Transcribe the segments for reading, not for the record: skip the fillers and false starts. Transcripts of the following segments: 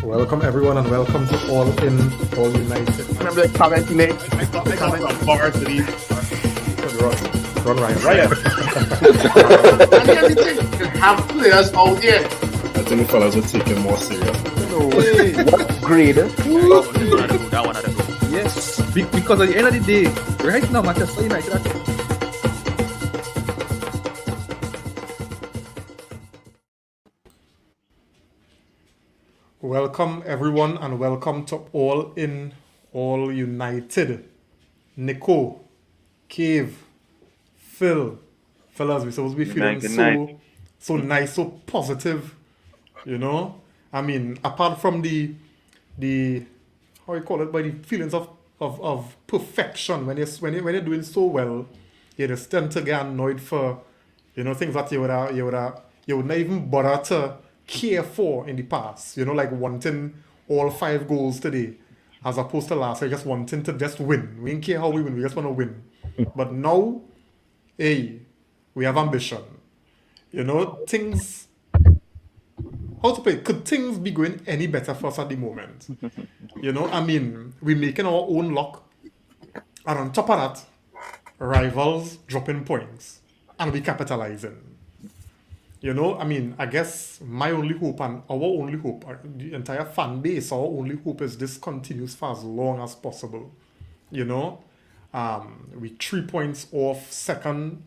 Welcome everyone and welcome to All In, All United. Remember the comment he made? I got some bars to these. Run Ryan. Ryan. And the other thing, you have players out there. I think the fellas will take it more serious. No way. What grade? That one had to go. Yes, because at the end of the day, right now, Manchester United are Welcome everyone and welcome to All In, All United. Nico, Cave, Phil, fellas, we're supposed to be feeling Good night. so nice, so positive, you know. I mean, apart from the how you call it, by the feelings of perfection when you're doing so well, you just tend to get annoyed for things that you would not even bother to care for in the past. Like wanting all 5 goals today, as opposed to last year, just wanting to just win. We didn't care how we win, we just want to win. But now, hey, we have ambition. Things. How to play? Could things be going any better for us at the moment? I mean, we're making our own luck, and on top of that, rivals dropping points, and we capitalizing. I mean, I guess my only hope and our only hope, the entire fan base, our only hope is this continues for as long as possible. We 3 points off second,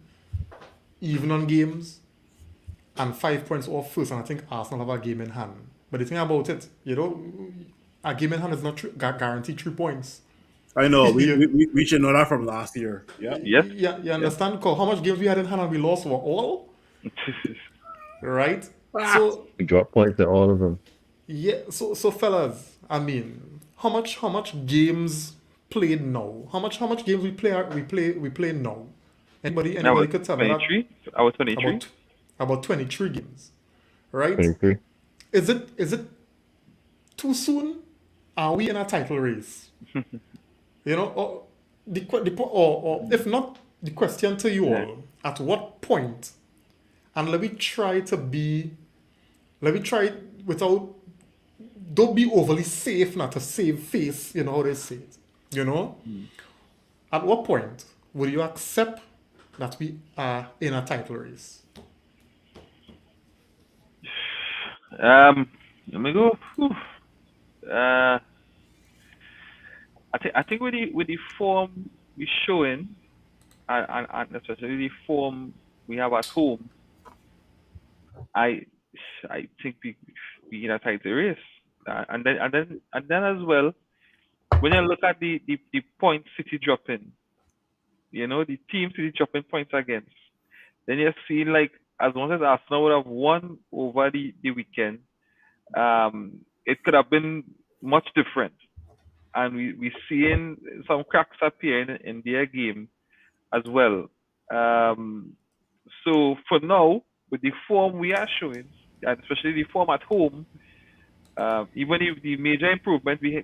even on games, and 5 points off first, and I think Arsenal have a game in hand. But the thing about it, a game in hand is not guaranteed 3 points. I know, we should know that from last year. Yeah. Yes. Yeah, you understand? Cause how much games we had in hand and we lost were all? Right? So We drop points at all of them. yeah, so fellas, I mean, how much games played now? How much games we play now? Anybody was could tell me that? 23. I was 23. About 23 games. Right? 23. Is it too soon? Are we in a title race? Or if not, the question to you all, at what point? And let me try without, don't be overly safe, not to save face, how they say it, At what point would you accept that we are in a title race? Let me go. I think with the form we showing, and especially the form we have at home, I think we in a title race, and then as well, when you look at the points City dropping, the team City dropping points against, then you see like as long as Arsenal would have won over the weekend, it could have been much different, and we seeing some cracks appearing in their game as well. So for now, with the form we are showing, and especially the form at home, even if the major improvement we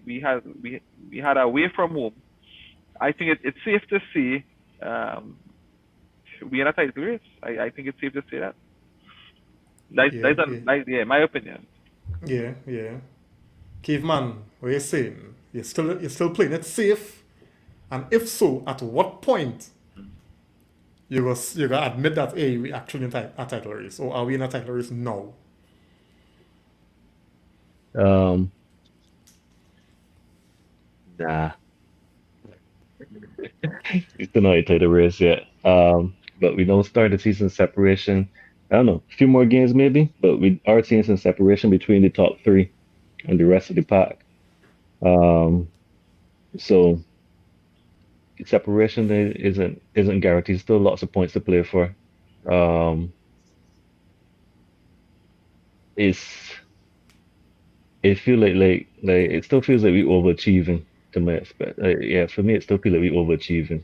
had away from home, I think it's safe to say we are in a title race. I think it's safe to say that. That's my opinion. Yeah. Caveman, what are you saying? You're still playing it safe? And if so, at what point you're gonna admit that, hey, we actually in a title race, or are we in a title race now? Nah. It's still not a title race yet. But we don't start the season separation. I don't know, a few more games maybe, but we are seeing some separation between the top 3 and the rest of the pack. So separation isn't guaranteed. Still lots of points to play for. It feel like it still feels like we overachieving to my expect. Yeah, for me, it still feels like we overachieving.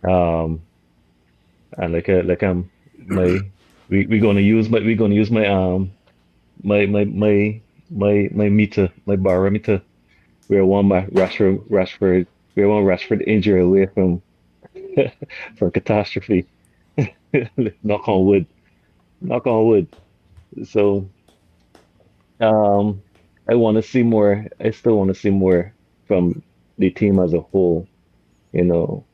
And like I'm my we gonna use my my meter, my barometer. We're one Rashford injury away from from catastrophe. Knock on wood. So I want to see more. I still want to see more from the team as a whole. You know,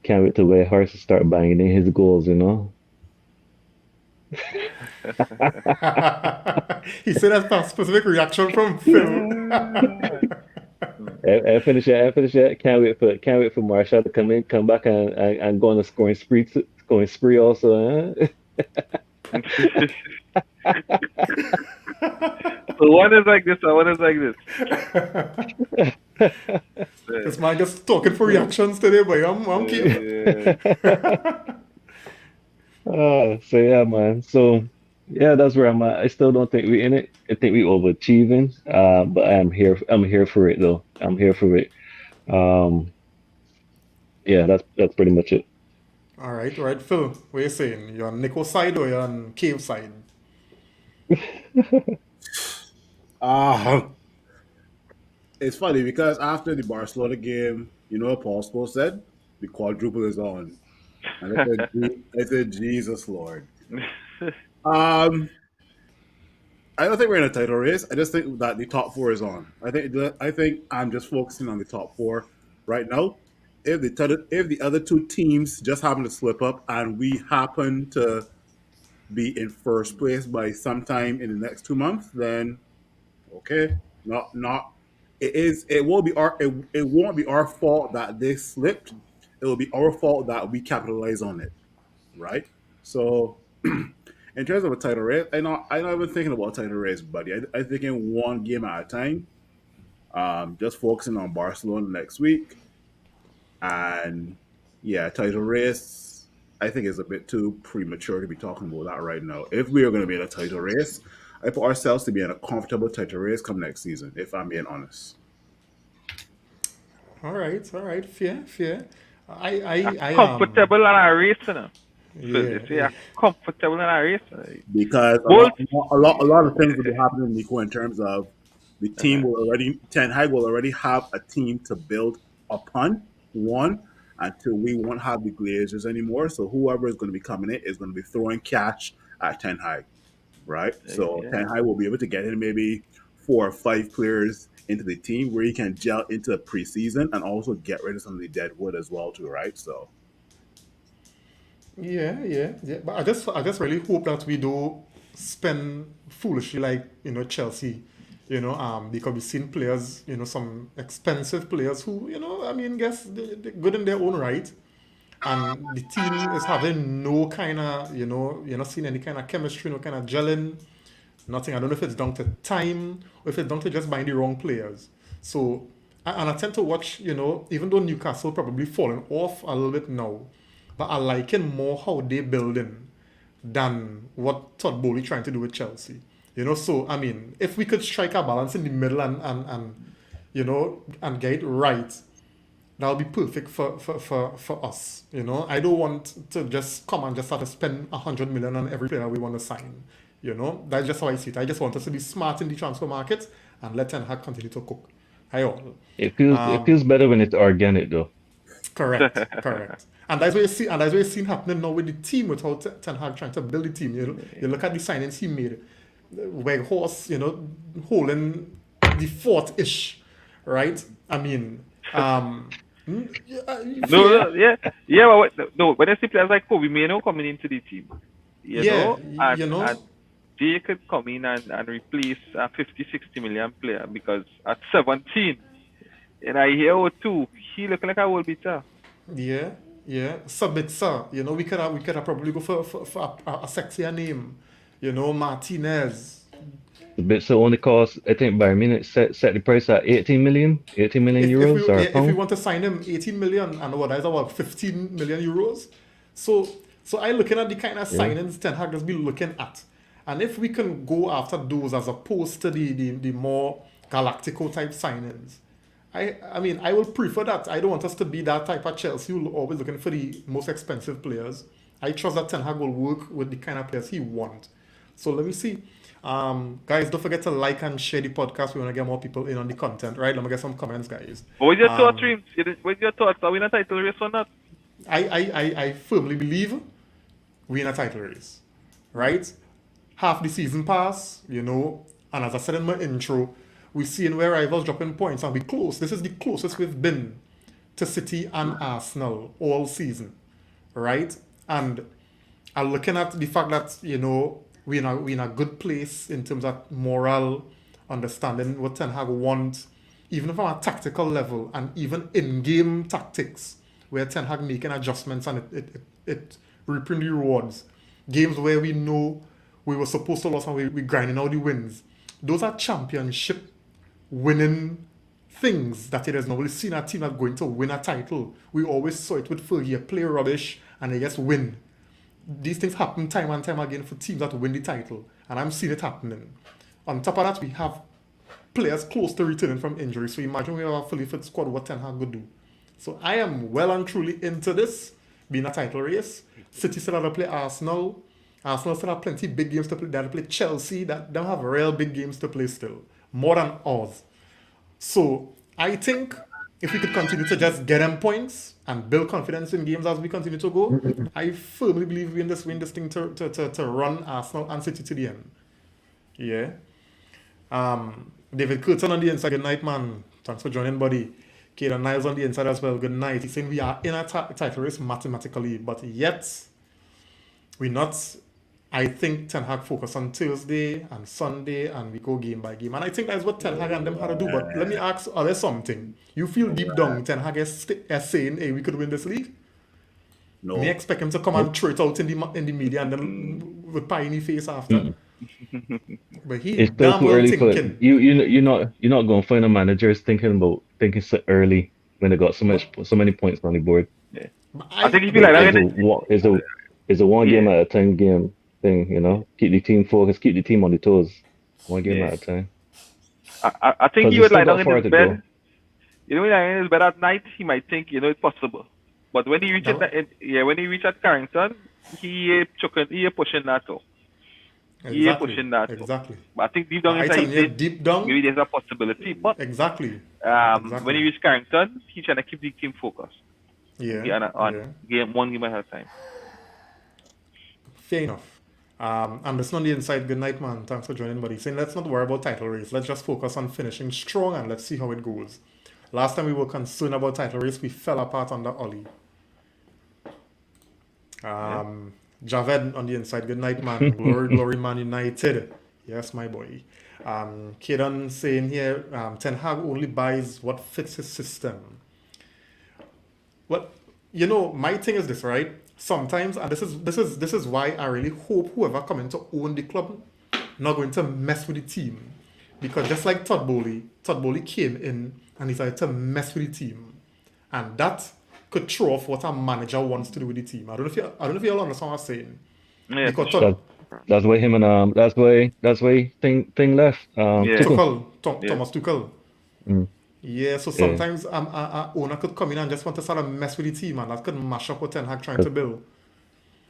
can't wait till Wade Harris to start banging in his goals. You know. He said that's a specific reaction from Phil. I finish it. I finish it. Can't wait for Marshall to come in, come back, and go on a scoring spree also. Huh? So one is like this, and one is like this. This man just talking for reactions today, but I'm keep. So yeah, man. So yeah, that's where I'm at. I still don't think we in it. I think we overachieving. But I'm here. I'm here for it though. I'm here for it. Um, yeah, that's pretty much it. All right, Phil. What you saying? You're on Nico side or you're on Cave side? Uh, it's funny because after the Barcelona game, you know what Paul Scholes said? The quadruple is on. And I said, Jesus Lord. Um, I don't think we're in a title race. I just think that the top four is on. I think I'm just focusing on the top four right now. If the other two teams just happen to slip up and we happen to be in first place by sometime in the next 2 months, then okay, not it won't be it won't be our fault that they slipped. It will be our fault that we capitalize on it, right? So in terms of a title race, I'm not even thinking about a title race, buddy. I think in one game at a time. Just focusing on Barcelona next week, and yeah, title race. I think is a bit too premature to be talking about that right now. If we are going to be in a title race, I put ourselves to be in a comfortable title race come next season. If I'm being honest. All right, fair. I Comfortable in a race, you know. So Yeah, they say comfortable in a race. Because Both. a lot of things will be happening, Nico, in terms of the team will already Ten Hag will already have a team to build upon. One, until we won't have the Glazers anymore. So whoever is going to be coming in is going to be throwing cash at Ten Hag, right? So Yeah. Ten Hag will be able to get in maybe 4 or 5 players into the team where he can gel into the preseason and also get rid of some of the dead wood as well too, right? So yeah. But I just really hope that we do spend foolishly like Chelsea, because we've seen players, some expensive players who, I mean, guess they're good in their own right, and the team is having no kind of, you're not seeing any kind of chemistry, no kind of gelling, nothing. I don't know if it's down to time or if it's down to just buying the wrong players. So, and I tend to watch, even though Newcastle probably falling off a little bit now, but I liking more how they building than what Todd Bowley trying to do with Chelsea. So I mean, if we could strike a balance in the middle and get it right, that would be perfect for us. I don't want to just come and just start to spend 100 million on every player we want to sign. That's just how I see it. I just want us to be smart in the transfer market and let Ten Hag continue to cook. I all. It feels better when it's organic though. Correct. And that's what you see. And that's what you're seeing happening now with the team, with how Ten Hag trying to build the team. You look at the signings he made. Weghorst, holding the fourth-ish, right? I mean, But no. When I see players like Kobe Mano coming into the team, and they could come in and replace a 50-60 million player because at 17, and I hear 02, he looking like a world beater. Yeah. Sabitzer, we could have probably go for a sexier name, Martinez. The bit so only cost I think Bayern Munich set the price at 18 million euros or If we pound. want to sign him 18 million, and what is about 15 million euros. So I looking at the kind of Yeah. signings Ten Hag just be looking at. And if we can go after those as opposed to the more Galactico type signings, I mean, I will prefer that. I don't want us to be that type of Chelsea who always looking for the most expensive players. I trust that Ten Hag will work with the kind of players he wants. So let me see. Guys, don't forget to like and share the podcast. We want to get more people in on the content, right? Let me get some comments, guys. What's your thoughts, Reams? What's your thoughts? Are we in a title race or not? I firmly believe we're in a title race, right? Half the season pass, And as I said in my intro, we see in where rivals dropping points and we close. This is the closest we've been to City and Arsenal all season, right? And I'm looking at the fact that, you know, we're in a good place in terms of moral understanding what Ten Hag wants, even from a tactical level and even in-game tactics, where Ten Hag making adjustments and it reaping the rewards. Games where we know we were supposed to lose and we grinding out the wins. Those are championship winning things that it has normally seen a team that's going to win a title. We always saw it with Fergie, play rubbish and they just win. These things happen time and time again for teams that win the title, and I'm seeing it happening. On top of that, we have players close to returning from injury, so imagine we have a fully fit squad, what Ten Hag would do. So I am well and truly into this being a title race. City still have to play Arsenal. Arsenal still have plenty big games to play. They have to play Chelsea. That don't have real big games to play still, more than us. So I think if we could continue to just get them points and build confidence in games as we continue to go, I firmly believe we in this thing to run Arsenal and City to the end. Yeah. David Curtin on the inside. Good night, man. Thanks for joining, buddy. Kaden Niles on the inside as well. Good night. He's saying we are in a title race mathematically, but yet we're not. I think Ten Hag focus on Thursday and Sunday and we go game by game. And I think that's what Ten Hag and them had to do. But let me ask, are there something? You feel deep down Ten Hag is saying, hey, we could win this league? No. Me expect him to come and throw it out in the media and then with pie in the face after. But he It's still damn too well early for thinking. you're not going to find a managers thinking so early when they got so many points on the board. I think if you like that, It's a one game at a time game thing, you know. Keep the team focused, keep the team on the toes. One game at a time. I think 'Cause he he's would still lie got down far in his to go. bed. You know, when he lie in his bed at night, he might think, you know, it's possible. But when he reaches when he reach at Carrington, he pushing that too. He pushing that too. Exactly. But I think deep down I inside, tell he you, did, deep down, maybe there's a possibility. But exactly. when he reached Carrington, he trying to keep the team focused. Yeah. On one game at a time. Fair enough. Anderson on the inside, good night, man. Thanks for joining, buddy. Saying let's not worry about title race. Let's just focus on finishing strong and let's see how it goes. Last time we were concerned about title race, we fell apart under Ollie. Javed on the inside, good night, man. Glory, glory, Man United. Yes, my boy. Kaden saying here, Ten Hag only buys what fits his system. Well, you know, my thing is this, right? Sometimes, and this is why I really hope whoever coming to own the club not going to mess with the team, because just like Todd Bowley came in and he started to mess with the team, and that could throw off what a manager wants to do with the team. I don't know if you all understand what I'm saying. Yeah, Because That's why him and that's why thing left. Tuchel. Thomas Tuchel. Yeah, so sometimes a owner could come in and just want to sort of mess with the team, and that could mash up what Ten Hag trying to build.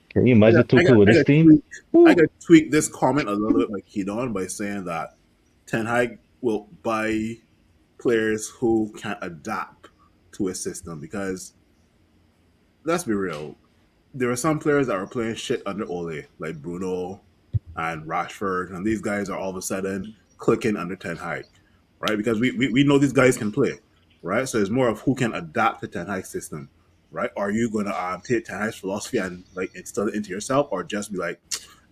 Can you imagine Tuchel with his team? I could tweak this comment a little bit like Keydon by saying that Ten Hag will buy players who can adapt to his system, because let's be real, there are some players that were playing shit under Ole, like Bruno and Rashford, and these guys are all of a sudden clicking under Ten Hag, right? Because we know these guys can play, right? So it's more of who can adapt to Ten Hag's system, right? Are you going to take Ten Hag's philosophy and like instill it into yourself, or just be like,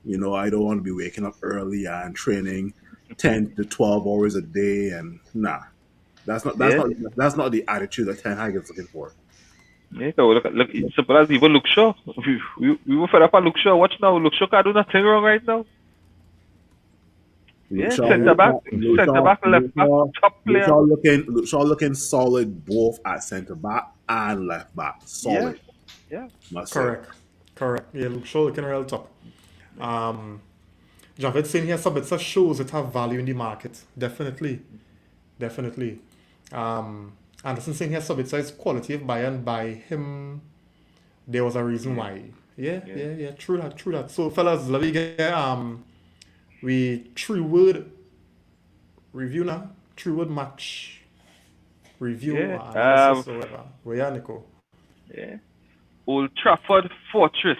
you know, I don't want to be waking up early and training 10 to 12 hours a day, and nah, that's not the attitude that Ten Hag is looking for. Yeah, so look, it's simple as even Luke Shaw. We were fed up at Luke Shaw. Watch now, Luke Shaw can't do nothing wrong right now. Yeah, centre back, left back, top player. Luke Shaw looking solid both at centre back and left back. Solid. Yeah. Correct. Yeah, Luke Shaw looking real top. Javed saying here Sabitzer shows it have value in the market. Definitely. Anderson saying here Sabitzer is quality of buy and by him. There was a reason why. Yeah. True that. So fellas, let me get we 3-word review now. 3-word match review. Analysis or whatever. Where are Nico? Yeah. Old Trafford Fortress.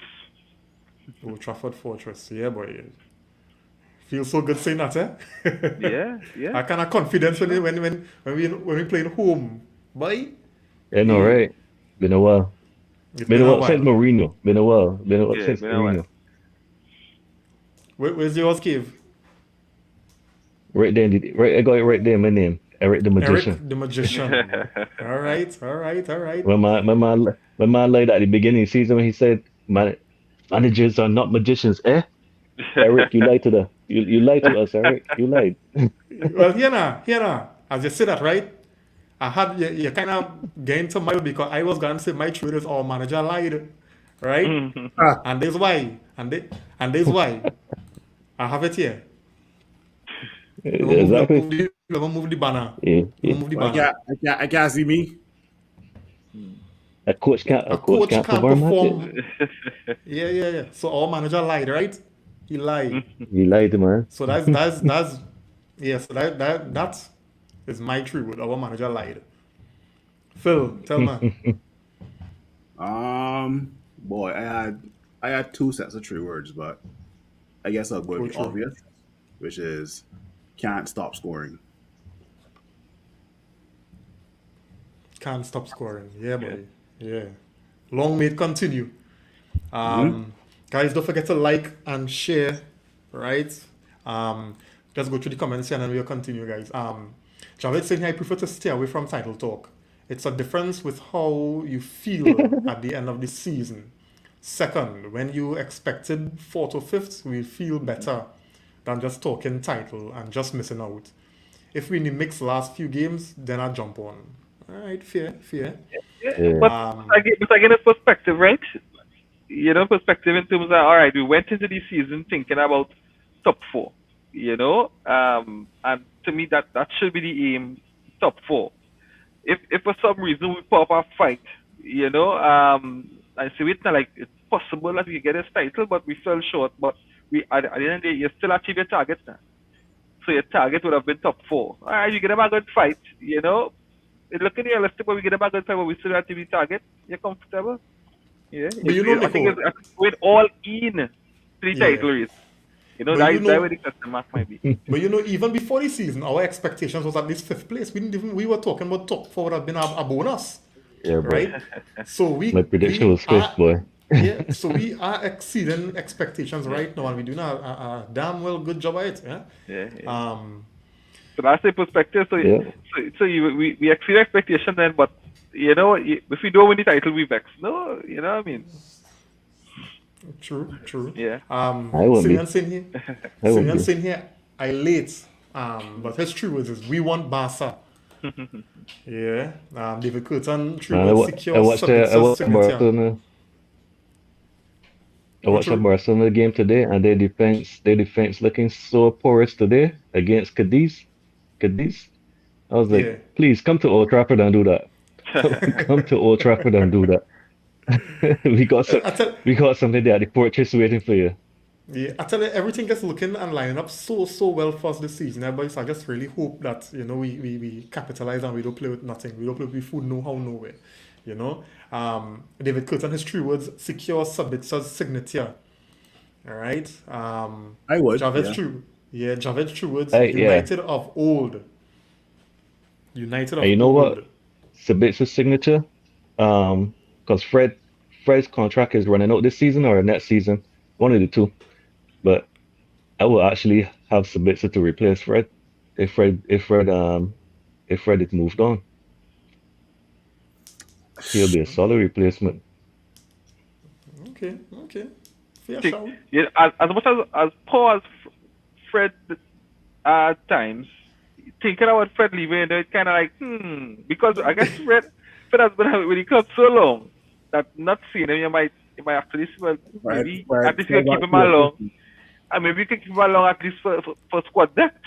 Yeah, boy. Feels so good saying that, eh? Yeah, yeah. I kind of confidence when we playing home, boy. I know, right? Been a while. It's Been been a a while since while. Mourinho. Been a while. Been a while Yeah, since been a while. Mourinho. Where's yours, Cave? Right there, right. I got it right there. My name, Eric the Magician. Eric the Magician. All right, all right, all right. When my lied at the beginning of the season when he said, managers are not magicians." Eric, you lied to you lied to us, Eric. You lied. Well, here now. As you say that, right? I had you kind of getting to my because I was going to say my truth is our manager lied, right? Ah, And this why, and this why. I have it here. Exactly. We're gonna move the banner. Yeah, We're yeah. gonna move the well, banner. I can't see me. A coach can't A a coach coach can't can't perform at it. perform. Yeah. So our manager lied, right? He lied. You lied, man. So yeah. So that is my truth. Our manager lied. Phil, tell me. Boy, I had two sets of true words, but I guess I'll go with the True. obvious, which is can't stop scoring. Can't stop scoring. Yeah, boy. Yeah. Long may it continue. Guys, don't forget to like and share, right? Just go through the comments here and we'll continue, guys. Javed saying here, I prefer to stay away from title talk. It's a difference with how you feel at the end of the season. Second, when you expected fourth or fifth, we feel better than just talking title and just missing out. If we in the mix last few games, then I jump on. All right, fair. Yeah. But again, it's perspective, right? Perspective in terms of, all right, we went into the season thinking about top four, and to me that should be the aim, top four. If for some reason we pop a fight, I say it's not like it's possible that we get this title, but we fell short. But we at the end of the day, you still achieve your target now. So your target would have been top four. All right, you get a good fight, It's looking realistic, but we get a good fight, but we still have to be target. You're comfortable. Yeah, But I think Nico, it's going all in to the Yeah. title race. But That where the question mark might be. but even before the season, our expectations was at least fifth place. We were talking about top four would have been a bonus, Yeah, bro. right? So My prediction was fifth, boy. Yeah, so we are exceeding expectations right now, and we're doing a damn well good job at it. Yeah. Yeah. So that's the perspective. So Yeah. we exceed expectation then, but if we don't win the title, we vex. No, what I mean. True. Yeah. I won't be. Simeon saying here, I won't Simeon be. saying here, I late. But his true words is we want Barca. Yeah. David Curtin true Man, words secure I watched signature. Barcelona. I watched the Barcelona game today, and their defense looking so porous today against Cadiz. I was like, Yeah. please come to Old Trafford and do that. Come to Old Trafford and do that. we got something there. The portrait's waiting for you. Yeah, I tell you, everything is looking and lining up so well for us this season. Boys, I just really hope that we capitalize and we don't play with nothing. We don't play with food, no how, nowhere. David Curtin, his true words, secure Sabitza's signature. All right. I would. Javed's Yeah. true. Yeah, Javed's true words. Yeah. United of old. United of And you know old. what? Sabitza's signature, because Fred's contract is running out this season or next season, one of the two. But I will actually have Sabitzer to replace Fred if Fred is moved on. He'll be a solid replacement. Okay. Fair think- shout. Yeah, as much as poor as Fred at times, thinking about Fred leaving, it's kind of like, because I guess Fred has been with the club so long that not seeing him, you might actually well, maybe Right. at least you can keep him along, and maybe you can keep him along at least for squad depth,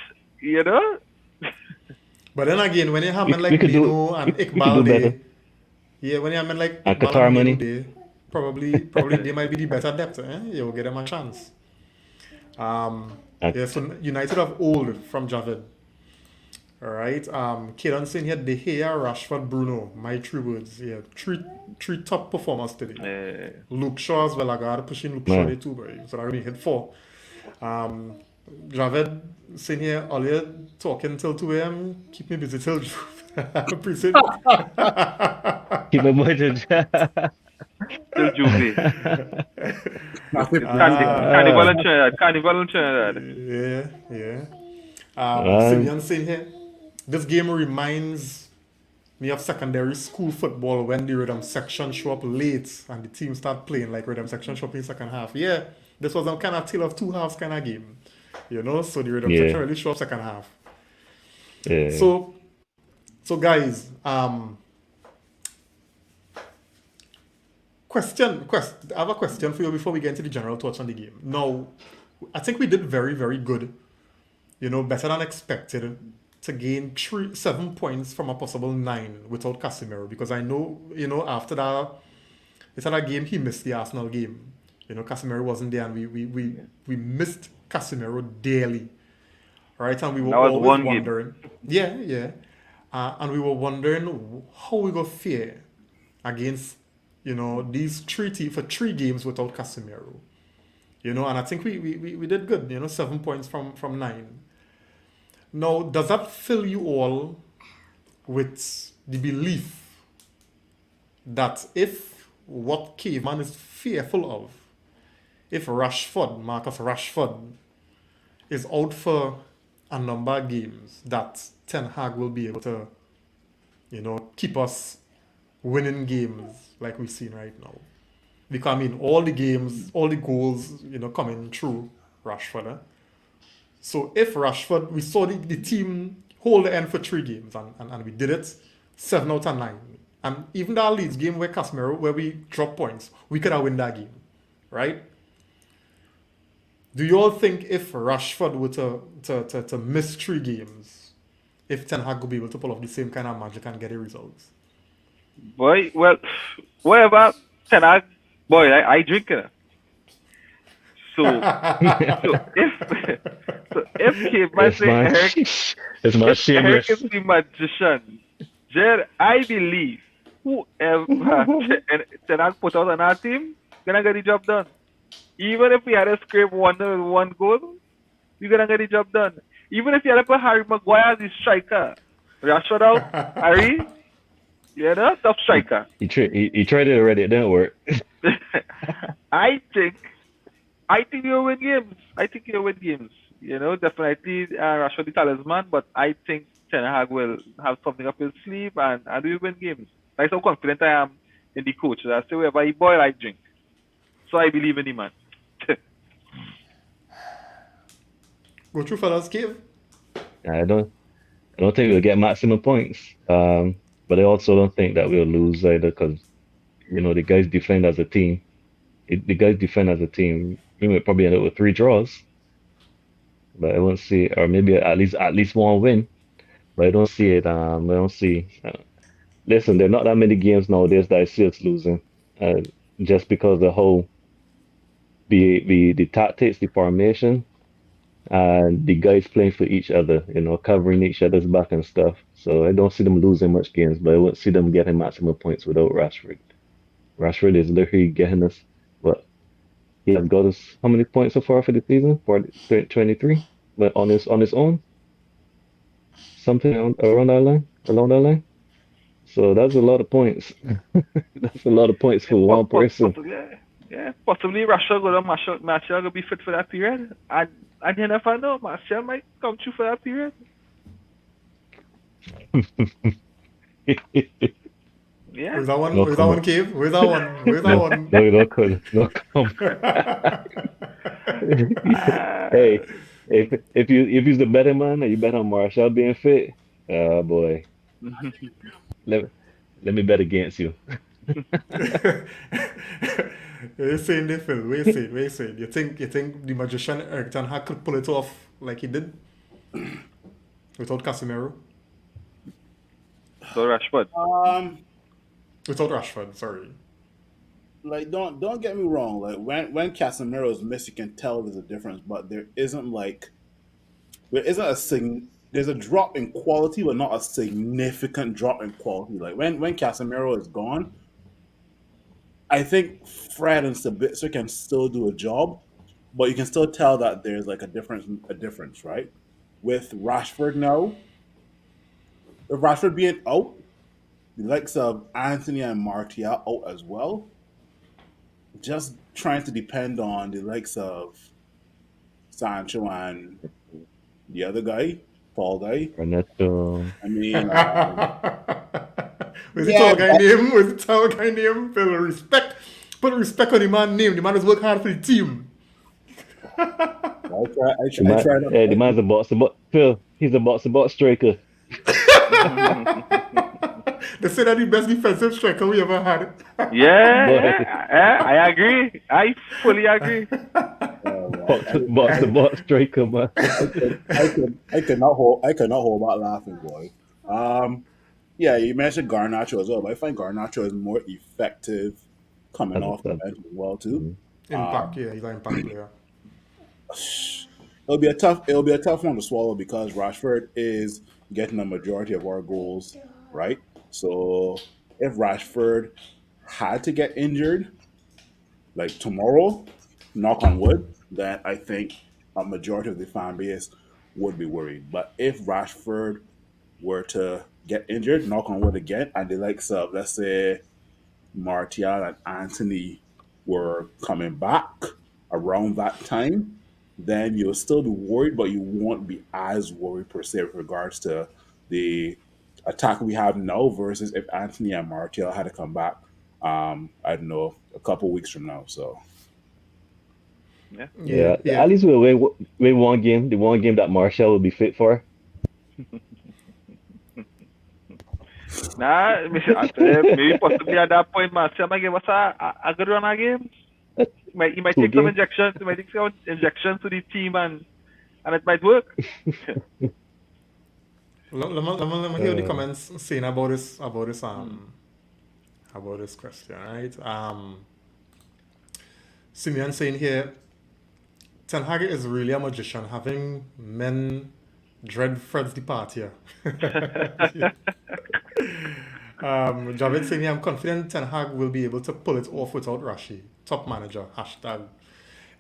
But then again, when you have men We like could do- Lino and we could Iqbal do there, better. yeah, when you have men like And Iqbal Qatar and money. Lino there, probably they might be the better depth. You'll get them a chance. Yeah, so United of old from Javed. All right. Kieran saying here, De Gea, Rashford, Bruno. My true words. Yeah, three top performers today. Luke Shaw as well. I got pushing Luke Shaw Man. there too, bro. So that really hit four. Javed, sitting here earlier talking till 2 a.m. Keep me busy till appreciate. Keep my budget. Till Juve. Massive It's pressure. Carnival in Trinidad. Carnival in Trinidad. Yeah, yeah. Uh, Simeon saying here, this game reminds me of secondary school football when the rhythm section show up late and the team start playing like rhythm section show up in second half. Yeah, this was a kind of tale of two halves kind of game. So the rhythm section yeah, really show up second half. yeah. So guys, I have a question for you before we get into the general thoughts on the game. Now, I think we did very, very good. Better than expected to gain 7 points from a possible 9 without Casemiro. Because I know, after that, it's that game he missed the Arsenal game. Casemiro wasn't there, and we missed Casemiro daily, right? And we were That was always one game. wondering, yeah, and we were wondering how we go fare against these for 3 games without Casemiro. And I think we did good. 7 points from 9. Now, does that fill you all with the belief that if what Caveman is fearful of, if Marcus Rashford, is out for a number of games, that Ten Hag will be able to, keep us winning games like we've seen right now? Because, I mean, all the games, all the goals, coming through Rashford. So if Rashford, we saw the team hold the end for 3 games, and we did it 7 out of 9. And even that Leeds game where Casemiro, where we dropped points, we could have won that game, right? Do you all think if Rashford were to miss 3 games, if Ten Hag would be able to pull off the same kind of magic and get the results? Boy, well, whatever. Ten Hag, boy, I drink it. So if Caveman say Eric It's my shameless. is the magician, Jed, I believe whoever Ten Hag put out on our team, gonna get the job done. Even if we had a scrape one goal, we're gonna get the job done. Even if you had to put Harry Maguire as the striker, Rashford out, Harry, tough striker. He tried it already. It didn't work. I think you'll win games. Definitely Rashford the talisman, but I think Ten Hag will have something up his sleeve and we win games. That's how confident I am in the coach. I say wherever he boil, I drink. So I believe in the man. Go through fellas, Cave. I don't think we'll get maximum points. But I also don't think that we'll lose either because the guys defend as a team. We might probably end up with 3 draws, but I won't see, or maybe at least 1 win. But I don't see it. I don't see. Listen, there are not that many games nowadays that I see us losing, just because the whole the tactics, the formation, and the guys playing for each other, covering each other's back and stuff. So I don't see them losing much games, but I won't see them getting maximum points without Rashford. Rashford is literally getting us, what? He has got us how many points so far for the season? 23? But on his own? Something along that line? So that's a lot of points. That's a lot of points for one person. Possibly Rashford Martial will be fit for that period. And you never know, Martial might come through for that period. Yeah. Where's that one? No Where's that one, Cave? Where's that one? Where's that one? No come. Hey, if you're the betting man and you bet on Marshall being fit, oh boy. Let me bet against you. You're saying they feel. Wait, say. You think the magician Eric Ten Hag could pull it off like he did without Casemiro? So Rashford. Without Rashford, sorry. Like don't get me wrong. Like when Casemiro is missed, you can tell there's a difference, but there isn't there's a drop in quality, but not a significant drop in quality. Like when Casemiro is gone, I think Fred and Sabitzer can still do a job, but you can still tell that there's like a difference, right? With Rashford now, with Rashford being out, the likes of Anthony and Martial out as well, just trying to depend on the likes of Sancho and the other guy, Paul guy. Ernesto. I mean, Where's the yeah, tall guy name? Where's the tall guy name? Put respect on the man name. The man has worked hard for the team. I try The to. man's a box to box. Phil, he's a box to box striker. They say that the best defensive striker we ever had. Yeah, I agree. I fully agree. Box to box striker, man. I cannot hold back laughing, boy. Yeah, you mentioned Garnacho as well, but I find Garnacho is more effective coming off the bench as well too. Impact, yeah, he's an impact player. It'll be a tough one to swallow because Rashford is getting a majority of our goals, right? So if Rashford had to get injured, like tomorrow, knock on wood, then I think a majority of the fan base would be worried. But if Rashford were to get injured, knock on wood again, and the likes of, let's say, Martial and Anthony were coming back around that time, then you'll still be worried, but you won't be as worried per se with regards to the attack we have now versus if Anthony and Martial had to come back. I don't know, a couple weeks from now. So Yeah. At least we'll win one game. The one game that Martial will be fit for. Nah, maybe possibly at that point, Martial might give us a good run of games. He might take some injections. He might take some injections to the team, and it might work. Let me hear the comments saying about this question, right? Simeon saying here, Ten Hag is really a magician, having men dread Fred's departure. Javid saying here, I'm confident Ten Hag will be able to pull it off without Rashi. Top manager, hashtag.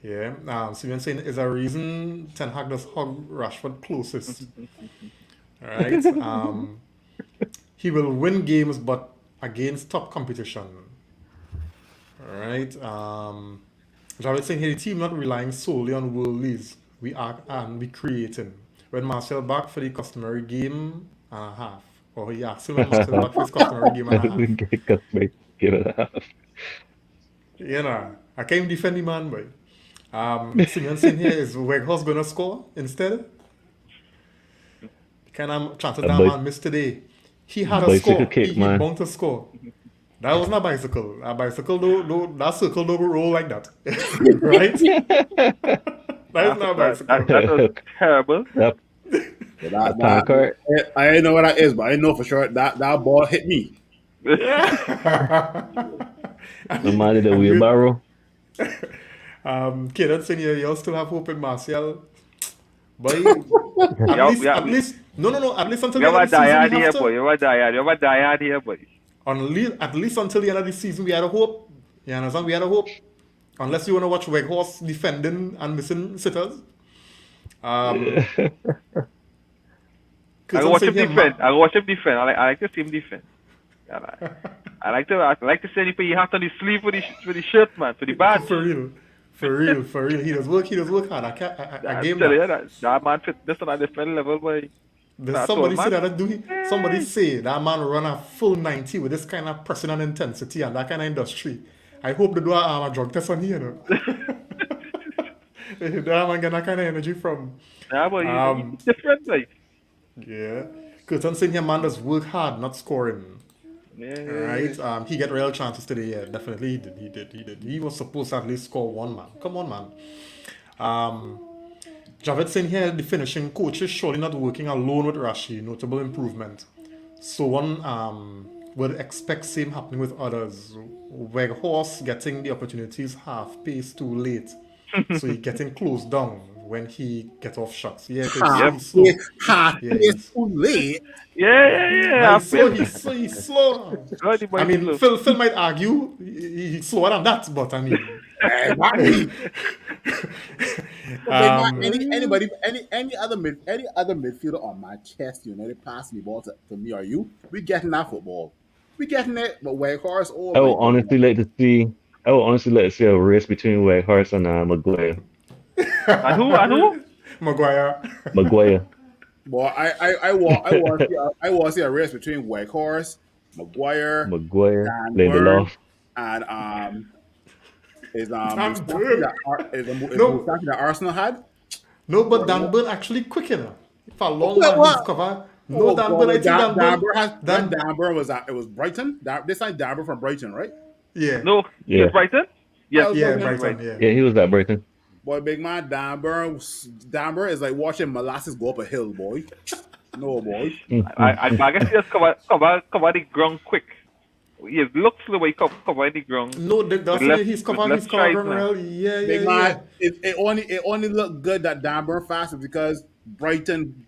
Yeah. Simeon saying, is a reason Ten Hag does hug Rashford closest. Alright. He will win games, but against top competition. Alright. Jared saying here, the team not relying solely on worldlies. We are and we creating. When Marcel back for the customary game and a half. Or he asked when Marcel back for his customary game and a half. Customary game and a half. You know, I can't defend the man, boy. Simeon saying here, is Weghorst gonna score instead? Kind of chances that man missed today. He had a score. He bound to score. That wasn't a bicycle. A bicycle, that circle don't roll like that. Right? That is not a bicycle. That was terrible. Yep. I didn't know what that is, but I know for sure that ball hit me. The man in the wheelbarrow. Kaden saying you still have hope in Martial. But at least until the end of the season we have to. You have a diehard here, boy. At least until the end of the season we had a hope. You understand? We had a hope. Unless you want to watch Weghorst defending and missing sitters. I watch him defend. I like to see him defend. I like to see him put your hat on his sleeve for the shirt, man, for the badge. For real. He does work hard. I game that man fit this on a different level, boy. Somebody say that man run a full 90 with this kind of pressing and intensity and that kind of industry. I hope they do a drug test on here, no? That man get that kind of energy from. Yeah, but he's different, like. Yeah. Curtin saying here, man does work hard, not scoring. Yeah. Right? He get real chances today, yeah. Definitely he did. He was supposed to at least score one, man. Come on, man. Javed saying here, the finishing coach is surely not working alone with Rashi. Notable improvement. So one would expect same happening with others. Weghorst getting the opportunities half pace too late. So he getting closed down when he get off shots. Yeah, he's slow. It's too late. Yeah. He's slow. I mean, Phil might argue he's slower than that, but I mean, But big man, um, any other midfielder on Manchester United passing the ball to me or you, we getting that football. We getting it, but Weghorst, oh I my would goodness. honestly like to see. I would honestly like to see a race between Whitehorse and Maguire. And who? And who? Maguire. Maguire. Boy, I want to see a race between Weghorst, Maguire, Maguire. Dan Burn, Lindelof. and is Dan Mustafi Burn. is No, Mustafi that Arsenal had? no, but Boy, Dan Burn actually quick, you know. For a long what? man, he's What? covered. No, Oh Dan God! Burn, I think Dan, Dan Dan Burn, Burn has when Dan, Dan Burn was at it was Brighton. This time Dan Burn from Brighton, right? yeah, No, he was Yeah. Brighton. I Yes, was yeah, he was Brighton. Brighton, Brighton. yeah. Yeah, he was at Brighton. Boy, big man, Dan Burn is like watching molasses go up a hill, boy. No, boy. I guess he just cover the ground quick. He looks the way he cover the ground No, with that's less it. He's with covered. less He's covered strides very now. well. Yeah, Big yeah, man, yeah. it only looked good that Dan Burn fast because Brighton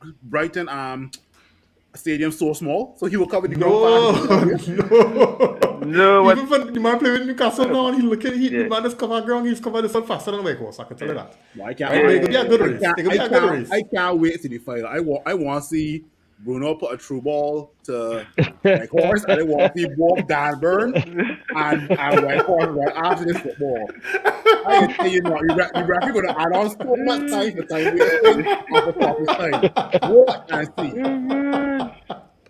stadium so small, so he will cover the ground No, fast. no. No, but Even when the man play with Newcastle now, and he look at the yeah, man is covered ground. He's covered this one faster than Weghorst. I can tell you that. Well, I can't. Right, but it could be a good I race. can't. It could I be a good can't. race. I can't wait to the final. I want to see Bruno put a true ball to Weghorst, and I want to see both Dan Burn and Weghorst right after this football. I can tell you now, you referee going to add on so much time for time wasting after stoppage time. Watch and see.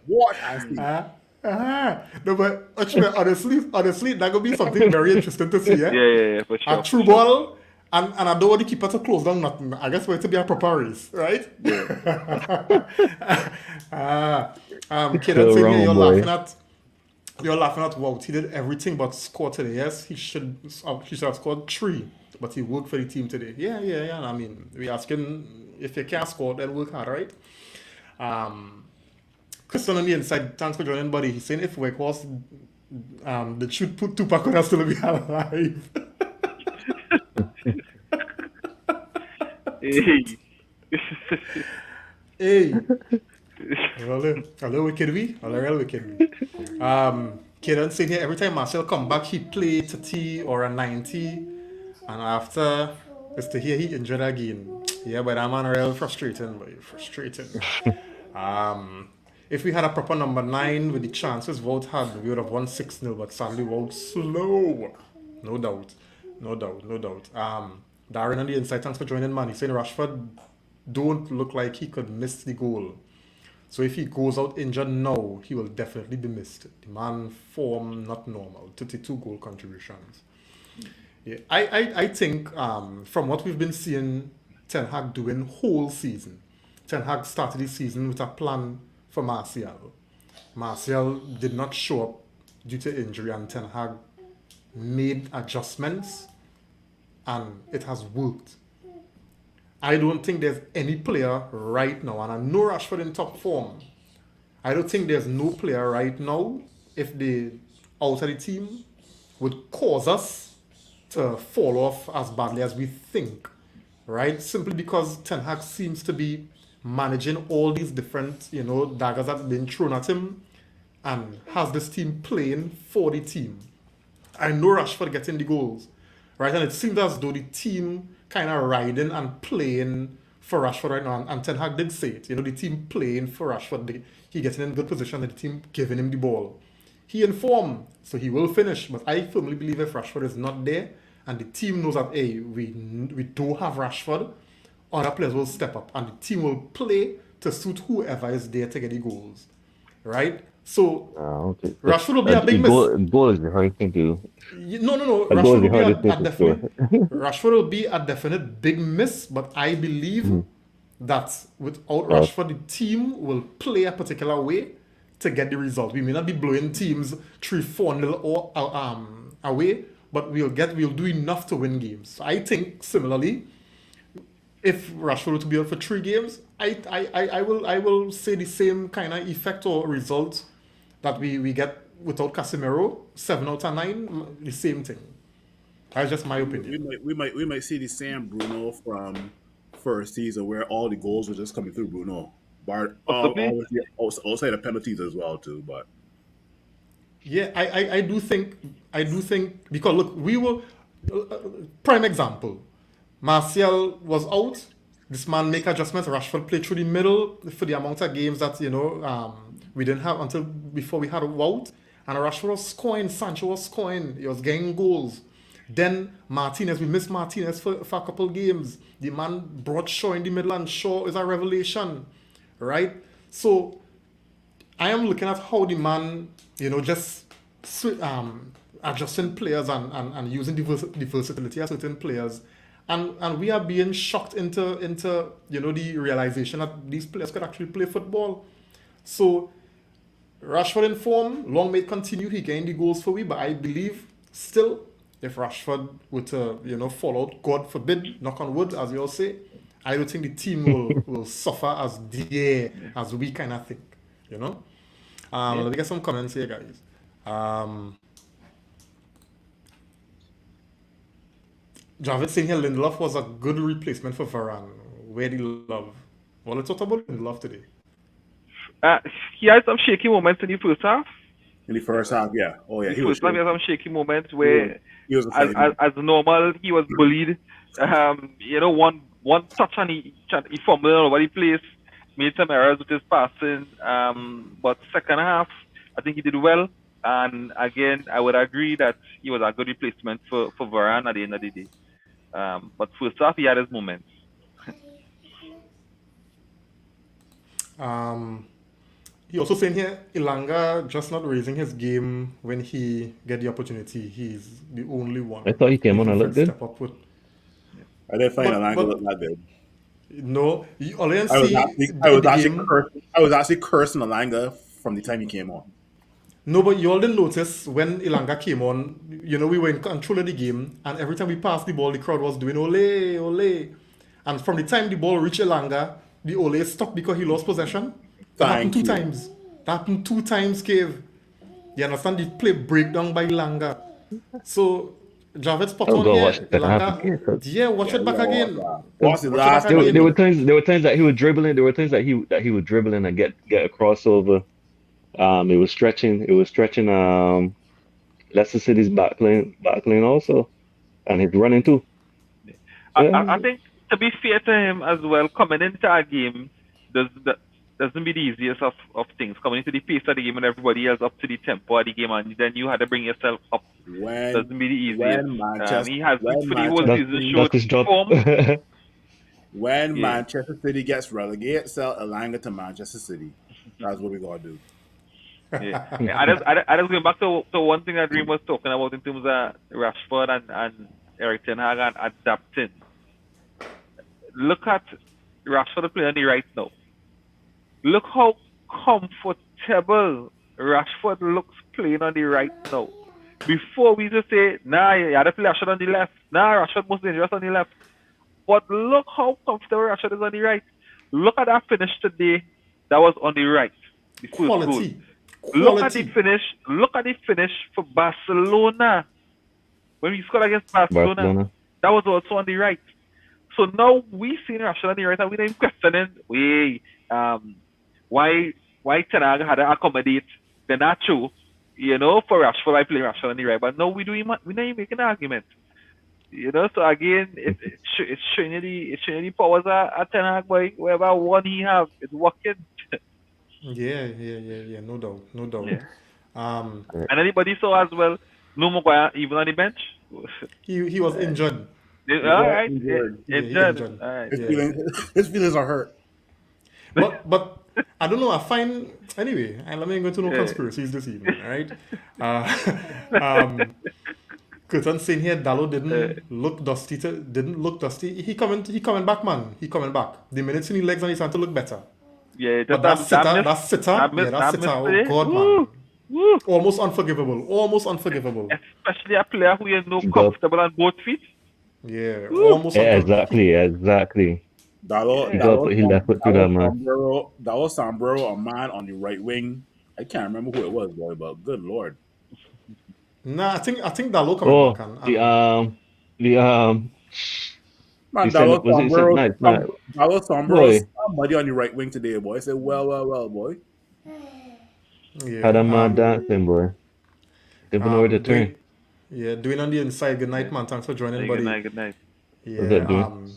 Watch and see. No, but actually, honestly, that could be something very interesting to see. Yeah, yeah, for a sure. true ball, and I don't want the keeper to close down nothing. I guess for it to be a proper race, right? Kid, Still saying wrong, you're boy. laughing at Wout. He did everything but score today. Yes, he should have scored 3, but he worked for the team today. Yeah. I mean, we asking if you can't score, then work hard, right? Christian on the inside, thanks for joining, buddy. He's saying if Weghorst the shoot put Tupac would have still be alive. Hey. Hey. Hello, wicked we. Hello, real wicked we. Kieran saying here every time Marcel come back, he play 30 or a 90, and after is to hear he injured again. Yeah, but that man real frustrating, but frustrating. If we had a proper number 9 with the chances Wout had, we would have won 6-0, but sadly Wout slow. No doubt. Darren on the inside, thanks for joining, man. He's saying Rashford don't look like he could miss the goal. So if he goes out injured now, he will definitely be missed. The man form not normal. 32 goal contributions. Yeah, I think from what we've been seeing Ten Hag doing whole season, Ten Hag started the season with a plan for Martial. Martial did not show up due to injury, and Ten Hag made adjustments, and it has worked. I don't think there's any player right now, and I know Rashford in top form. I don't think there's no player right now, if they out of the team, would cause us to fall off as badly as we think, right? Simply because Ten Hag seems to be managing all these different, daggers that have been thrown at him, and has this team playing for the team. I know Rashford getting the goals, right? And it seems as though the team kind of riding and playing for Rashford right now. And Ten Hag did say it. The team playing for Rashford. He getting in good position, and the team giving him the ball. He in form, so he will finish. But I firmly believe if Rashford is not there, and the team knows that, hey, we do have Rashford, other players will step up, and the team will play to suit whoever is there to get the goals, right? So Okay. Rashford will be a big miss. Goal is the hardest thing to. No. A goal is Rashford the will be hardest a thing to score. definite. Rashford will be a definite big miss, but I believe that without Rashford, the team will play a particular way to get the result. We may not be blowing teams 3-4-0 or away, but we'll do enough to win games. So I think similarly, if Rashford were to be out for 3 games, I will say the same kind of effect or result that we get without Casemiro, 7 out of 9, the same thing. That's just my opinion. We might see the same Bruno from first season where all the goals were just coming through Bruno. Bar outside of penalties as well too, but Yeah, I do think because look, we will prime example. Martial was out. This man make adjustments. Rashford played through the middle for the amount of games that we didn't have until before we had a Wout. And Rashford was scoring. Sancho was scoring. He was getting goals. Then Martinez, we missed Martinez for a couple games. The man brought Shaw in the middle, and Shaw is a revelation, right? So I am looking at how the man, just adjusting players and using the versatility of certain players. And we are being shocked into the realization that these players could actually play football. So Rashford in form, long may it continue. He gained the goals for we, but I believe still, if Rashford were to fall out, God forbid, knock on wood, as you all say, I don't think the team will suffer as dear as we kind of think. Let me get some comments here, guys. Javid saying here Lindelof was a good replacement for Varane. Where the love? Well, let's talk about Lindelof today. He had some shaky moments in the first half. In the first half, yeah. Oh, yeah. He had some shaky moments where, he was as normal, he was bullied. One touch and he fumbled all over the place, made some errors with his passing. But second half, I think he did well. And again, I would agree that he was a good replacement for Varane at the end of the day. But first half, he had his moments. He also saying here, Ilanga just not raising his game when he get the opportunity. He's the only one. I thought he came on a little good. Step up with. I didn't find Ilanga look that good. No, all I was actually cursing Ilanga from the time he came on. No, but you all didn't notice when Ilanga came on, we were in control of the game, and every time we passed the ball, the crowd was doing ole, ole. And from the time the ball reached Ilanga, the ole stopped because he lost possession. That happened two times. That happened 2 times, Cave. You understand? The play breakdown by Ilanga. So, Javed's spot on here. Ilanga, watch it back again. There were times that he was dribbling. There were times that he would dribble in and get a crossover. It was stretching Leicester City's back lane also, and he's running too. I think, to be fair to him as well, coming into our game doesn't be the easiest of things. Coming into the pace of the game and everybody else up to the tempo of the game, and then you had to bring yourself up. Doesn't be the easiest. He has for the whole season showed form. When Manchester City gets relegated, sell Elanga to Manchester City. That's what we gotta do. I just going back to one thing that Dream was talking about in terms of Rashford and Erik ten Hag and adapting. Look at Rashford playing on the right now. Look how comfortable Rashford looks playing on the right now. Before we just say, nah, you had to play Rashford on the left. Nah, Rashford most dangerous on the left. But look how comfortable Rashford is on the right. Look at that finish today that was on the right. The first Quality. goal. Look at the finish. Look at the finish for Barcelona. When we scored against Barcelona. That was also on the right. So now we see Rashford on the right, and we're questioning, why Ten Hag had to accommodate the Nacho, for Rashford by playing Rashford on the right. But now we're not even making an argument. So again, it's showing you the powers at Ten Hag, boy. Whatever one he have, it's working. Yeah, no doubt. Yeah. And anybody saw as well, no Maguire even on the bench. He was injured. All right, injured. All right. His feelings are hurt. But I don't know. I find anyway. Let me go into no conspiracies this evening. All right. Curtin saying here, Dalot didn't look dusty. He coming back, man. He coming back. The minutes in his legs and he's starting to look better. Yeah, but that sitter. Oh God, man. Woo. Almost unforgivable. Especially a player who is no comfortable on both feet. Yeah, almost. Yeah, exactly. He left it to that man. That was Sombrero, a man on the right wing. I can't remember who it was, boy, but good lord. Nah, I think Dalot coming back. Man, that was Sombrero. Somebody on the right wing today, boy. I said, well, boy. Yeah, had a man dancing, boy. Didn't know where to turn. Doing on the inside. Good night, man. Thanks for joining, buddy. Good night. What's that Yeah. doing?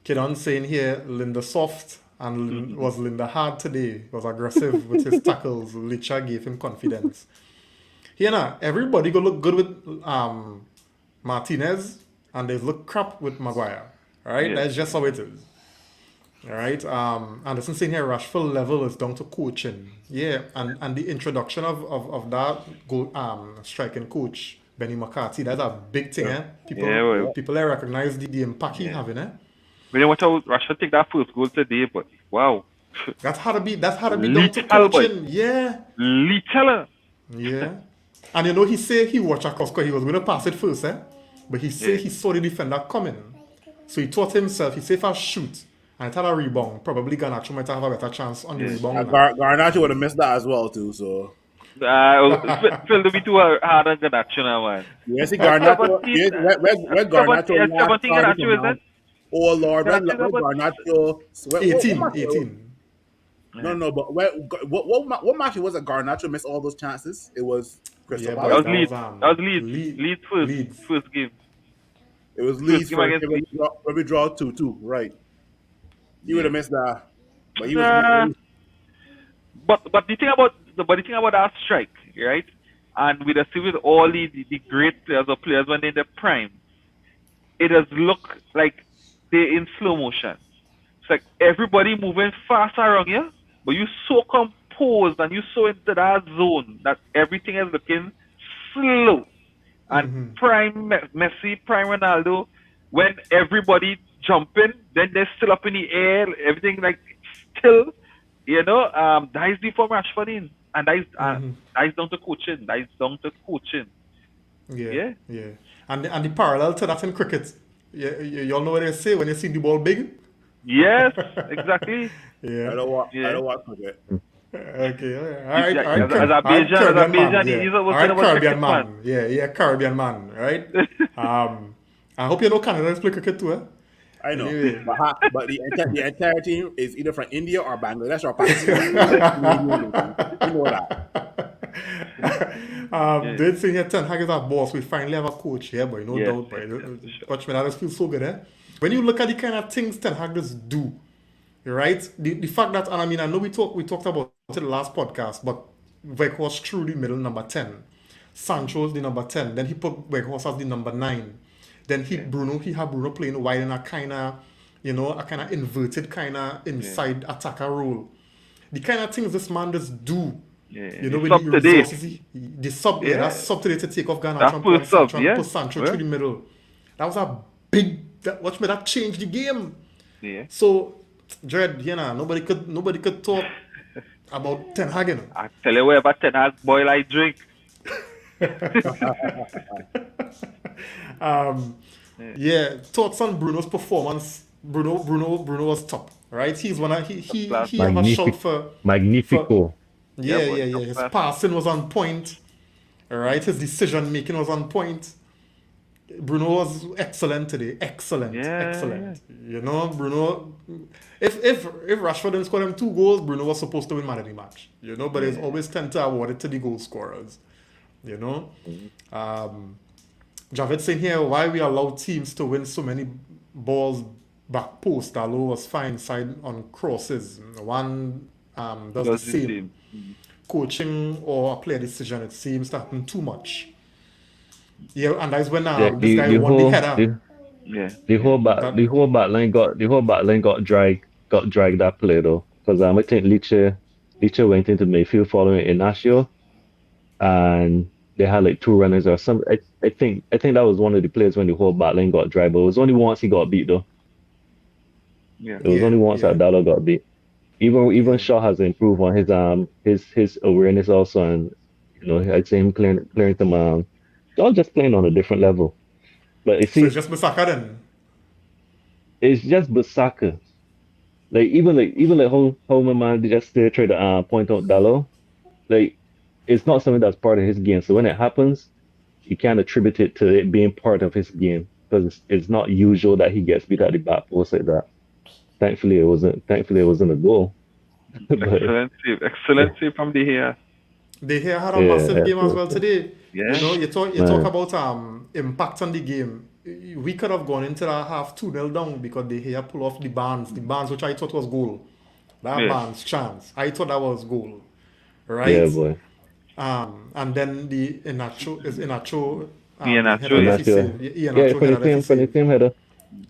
Kidon saying here, Linda soft and was Linda hard today. Was aggressive with his tackles. Licha gave him confidence. Here now, everybody go look good with Martinez, and they look crap with Maguire. All right, Yeah. that's just how it is. All right. Anderson saying here, Rashford level is down to coaching. Yeah, and the introduction of that goal, striking coach Benny McCarthy. That's a big thing. Eh? Yeah, well, People recognize the impact he having. Eh? we didn't watch how Rashford take that first goal today, but wow. That's how to be down to Lethal, boy. coaching. Yeah. Lethal. Yeah. And you know, he say he watched across because he was going to pass it first, eh? But he say he saw the defender coming. So he thought himself, he said if I shoot and it had a rebound, probably Garnacho might have a better chance on the rebound. Garnacho would have missed that as well too. So Phil to be too hard on Garnacho now, man. you see Garnacho, where Garnacho last Garnacho is started that? Oh Lord, when Garnacho is Garnacho 18. No, but what match was it? Garnacho missed all those chances. It was Crystal Yeah, Palace. That was Leeds first game. It was Leeds game first. against Leeds. When we draw 2-2, right? He would have missed that, but he was. But the thing about that strike, right? And with all the great players or players when they're in their prime, it does look like they're in slow motion. It's like everybody moving fast around here, but you so composed and you so into that zone that everything is looking slow. And prime Messi, prime Ronaldo, when everybody jumping, then they're still up in the air, everything like still, that is the form Rashford in. And that is down to coaching. That is down to coaching. Yeah. And the parallel to that in cricket, you all know what they say when you see the ball big? Yes, exactly. I don't want cricket. Okay, all right. As a Belgian, he's a Caribbean man. Yeah, Caribbean man, right? I hope you know Canada play cricket too, eh? I know, anyway. but the entire team is either from India or Bangladesh or Pakistan. You know that. They'd say here Ten Hag is our boss. We finally have a coach here, boy. No doubt, boy. Watch me, that just feels so good, eh? When you look at the kind of things Ten Hag just do, right? The fact that, and I mean, I know we talked about it in the last podcast, but Weghorst threw the middle number 10. Sancho's the number 10. Then he put Weghorst as the number 9. Then he had Bruno playing wide in a kind of inverted kind of inside attacker role. The kind of things this man just do. Yeah, with the resources, that's sub today to take off Garnacho and put Sancho through the middle. That was a big. Watch me, that changed the game. Yeah. So, Jared, nobody could talk about Ten Hag. I tell you where, but Ten Hag boil I drink. Thoughts on Bruno's performance. Bruno was top, right? He's one. He have a shout for Magnifico. His passing was on point. All right, his decision making was on point. Bruno was excellent today. Excellent. Bruno. If Rashford didn't score them 2 goals, Bruno was supposed to win man of the match. But it's always tend to award it to the goal scorers. Javed saying here, why we allow teams to win so many balls back post. Dalot was fine side on crosses. One does the same. Coaching or a player decision, it seems to happen too much. Yeah, and that's when this guy won the header. The whole back line got dragged that play though, because I think Licha went into midfield following Inacio, and they had like 2 runners or some. I think that was one of the players when the whole back line got dragged, but it was only once he got beat though. It was only once that Dalot got beat. Even Shaw has improved on his awareness also, and I'd say him clearing some. All just playing on a different level. But So it's just Bissaka then? It's just Bissaka. Like even how my man just try to point out Dalot. Like it's not something that's part of his game. So when it happens, you can't attribute it to it being part of his game, because it's not usual that he gets beat at the back post like that. Thankfully it wasn't a goal. Excellent save from De Gea. De Gea had a massive game as well today. Yeah. You talk about impact on the game. we could have gone into that half 2-0 down because they here pull off the Barnes which I thought was goal. That Yeah. Barnes chance, I thought that was goal, right? Yeah, boy. And then the Inacho, Ian the Nacho, header I'm that not he sure. saved. Ian Yeah, Nacho header that he from the saved. same header.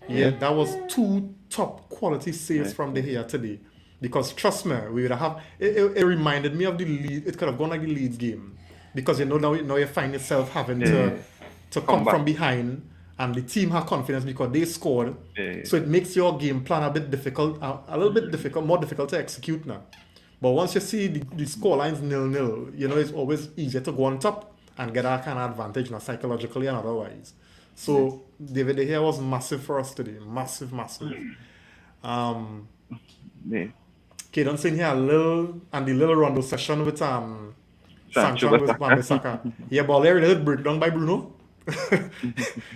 Yeah, that was 2 top quality saves Yeah. from the here today. Because trust me, we would have. It reminded me of the lead. It could have gone like the Leeds game, because now you find yourself having to come back. from behind, and the team have confidence because they scored. Yeah. So it makes your game plan a bit difficult, a little bit difficult, more difficult to execute now. But once you see the score lines 0-0, it's always easier to go on top and get that kind of advantage, psychologically and otherwise. So David De Gea was massive for us today, massive. Yeah. Kaden saying here the little rondo session with Sancho with Wan-Bissaka. Yeah, but there it breakdown by Bruno.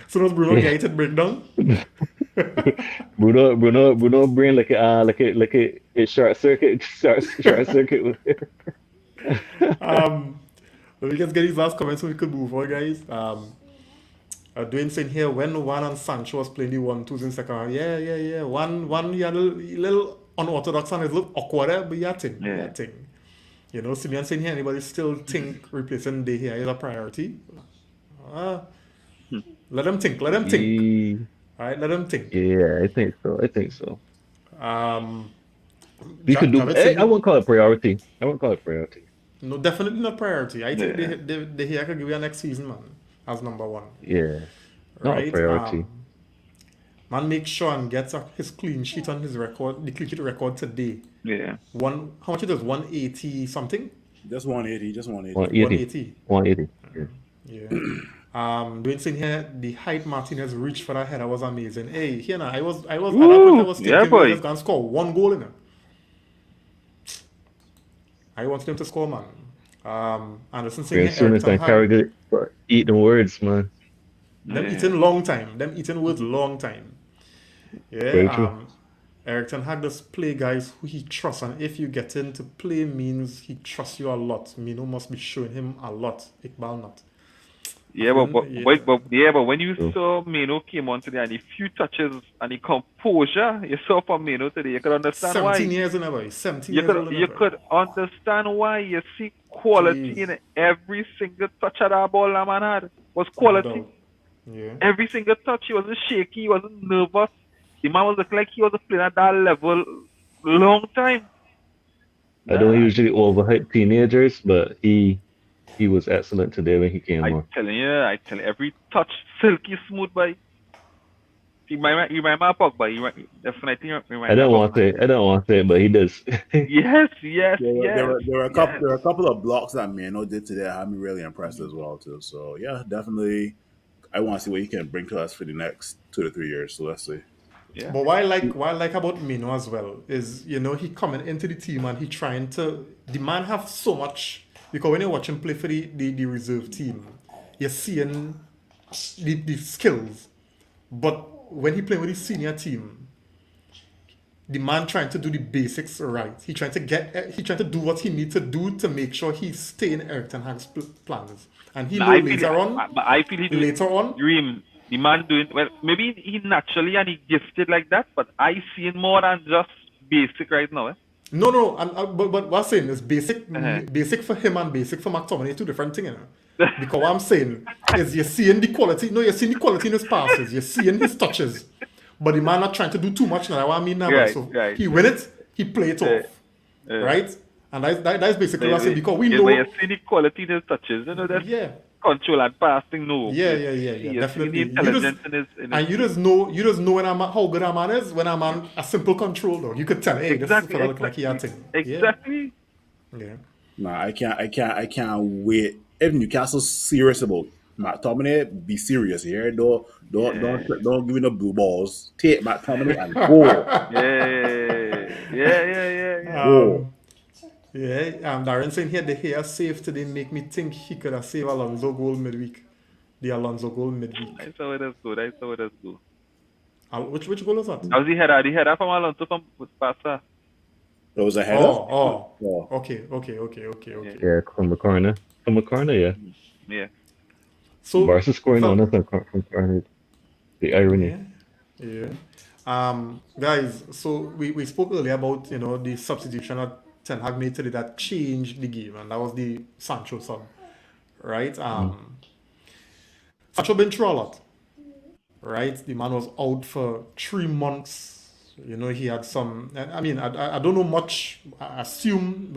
So as Bruno get it breakdown. Bruno brain like a short circuit with Let me just get these last comments so we could move on, guys. Dwayne saying here when Juan and Sancho was playing the 1-2s in second half. Yeah. One he had a little unorthodox and it looked awkward, but yeah, thing. Simeon saying here, anybody still think replacing De Gea is a priority? Let them think. All right, let them think. Yeah, I think so. We Ja- could do. Javed saying- I won't call it priority. No, definitely not priority. I think De Gea could give you next season, man, as number 1. Yeah, not Right? a priority. Man, make sure and gets his clean sheet on his record, the clean sheet record today. Yeah. How much it is? 180 something? Just 180. Just 180. 180. 180. Yeah. Yeah. Doing saying here, the height Martinez reached for that header was amazing. Hey, here now, I was at that point I was thinking he was gonna score 1 goal in it. I wanted him to score, man. Anderson saying As soon here, as I carry eat the words, man. Them eating long time. Them eating words long time. Very Yeah. true. Eric Ten Hag does play guys who he trusts, and if you get in to play means he trusts you a lot. Mino must be showing him a lot. Iqbal not. Yeah, but when you True. saw Mino came on today and the few touches and the composure you saw from Mino today, you could understand 17 why. years in a way. 17 You years old in a you way. could understand why you see quality Jeez. in every single touch of that ball that man had was No quality. doubt. Yeah. Every single touch, he wasn't shaky, he wasn't nervous. The man was looking like he was playing at that level long time. I don't usually overhype teenagers, but he was excellent today when he came I on. tell you, every touch silky smooth by. He remind me of Pogba. He definitely remind me I don't of want Pogba. to say it, but he does. Yes. There were a couple of blocks that Mano did today that had me really impressed as well too. So yeah, definitely. I want to see what he can bring to us for the next 2 to 3 years. So let's see. Yeah. But what I like about Mino as well is, he coming into the team and he trying to, the man have so much, because when you watch him play for the reserve team, you're seeing the skills. But when he playing with his senior team, the man trying to do the basics right. He trying to do what he needs to do to make sure he's staying in Eric Ten Hag's plans. And he know later on. Dream. The man doing well. Maybe he naturally and he gifted like that, but I see more than just basic right now. No, but what I'm saying is basic for him and basic for McTominay, 2 different things. Because what I'm saying is you're seeing the quality. No, you're seeing the quality in his passes. You're seeing his touches. But the man not trying to do too much now. That's what I mean now. Right. He win it, he play it off. Right? And that's basically what I'm saying. Because we know. When you see the quality in his touches, that's control and passing, no. Yeah, You definitely. see the intelligence in his And you just know when how good a man is when a man a simple control though. You could tell, hey, this fella look like he had thing. Exactly. Yeah. Nah, I can't wait. If Newcastle's serious about McTominay, be serious here. Don't give me no blue balls. Take McTominay and go. Yeah. Darren saying here the hair save today make me think he could have saved Alonso goal midweek. The Alonso goal midweek. I saw it as good. Which goal was that? That was the header from Alonso from Pasa. There was a header. Oh. Okay. Yeah, from the corner. Yeah. Yeah. So Barca scoring on us from corner. The irony. Yeah. Guys, so we spoke earlier about, the substitution that Ten Hag made today that changed the game, and that was the Sancho sub, right? Sancho been through a lot, right? The man was out for 3 months. He had some. I mean, I don't know much. I assume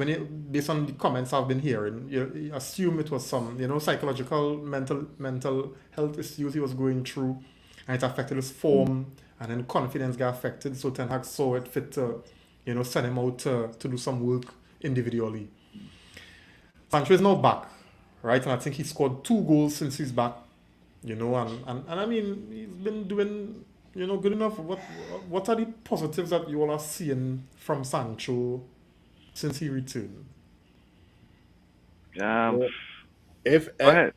based on the comments I've been hearing, you assume it was some, psychological, mental health issues he was going through, and it affected his form, and then confidence got affected. So Ten Hag saw it fit to, send him out to do some work individually. Sancho is now back, right? And I think he scored 2 goals since he's back. And I mean, he's been doing, good enough. What are the positives that you all are seeing from Sancho since he returned? Go If ahead.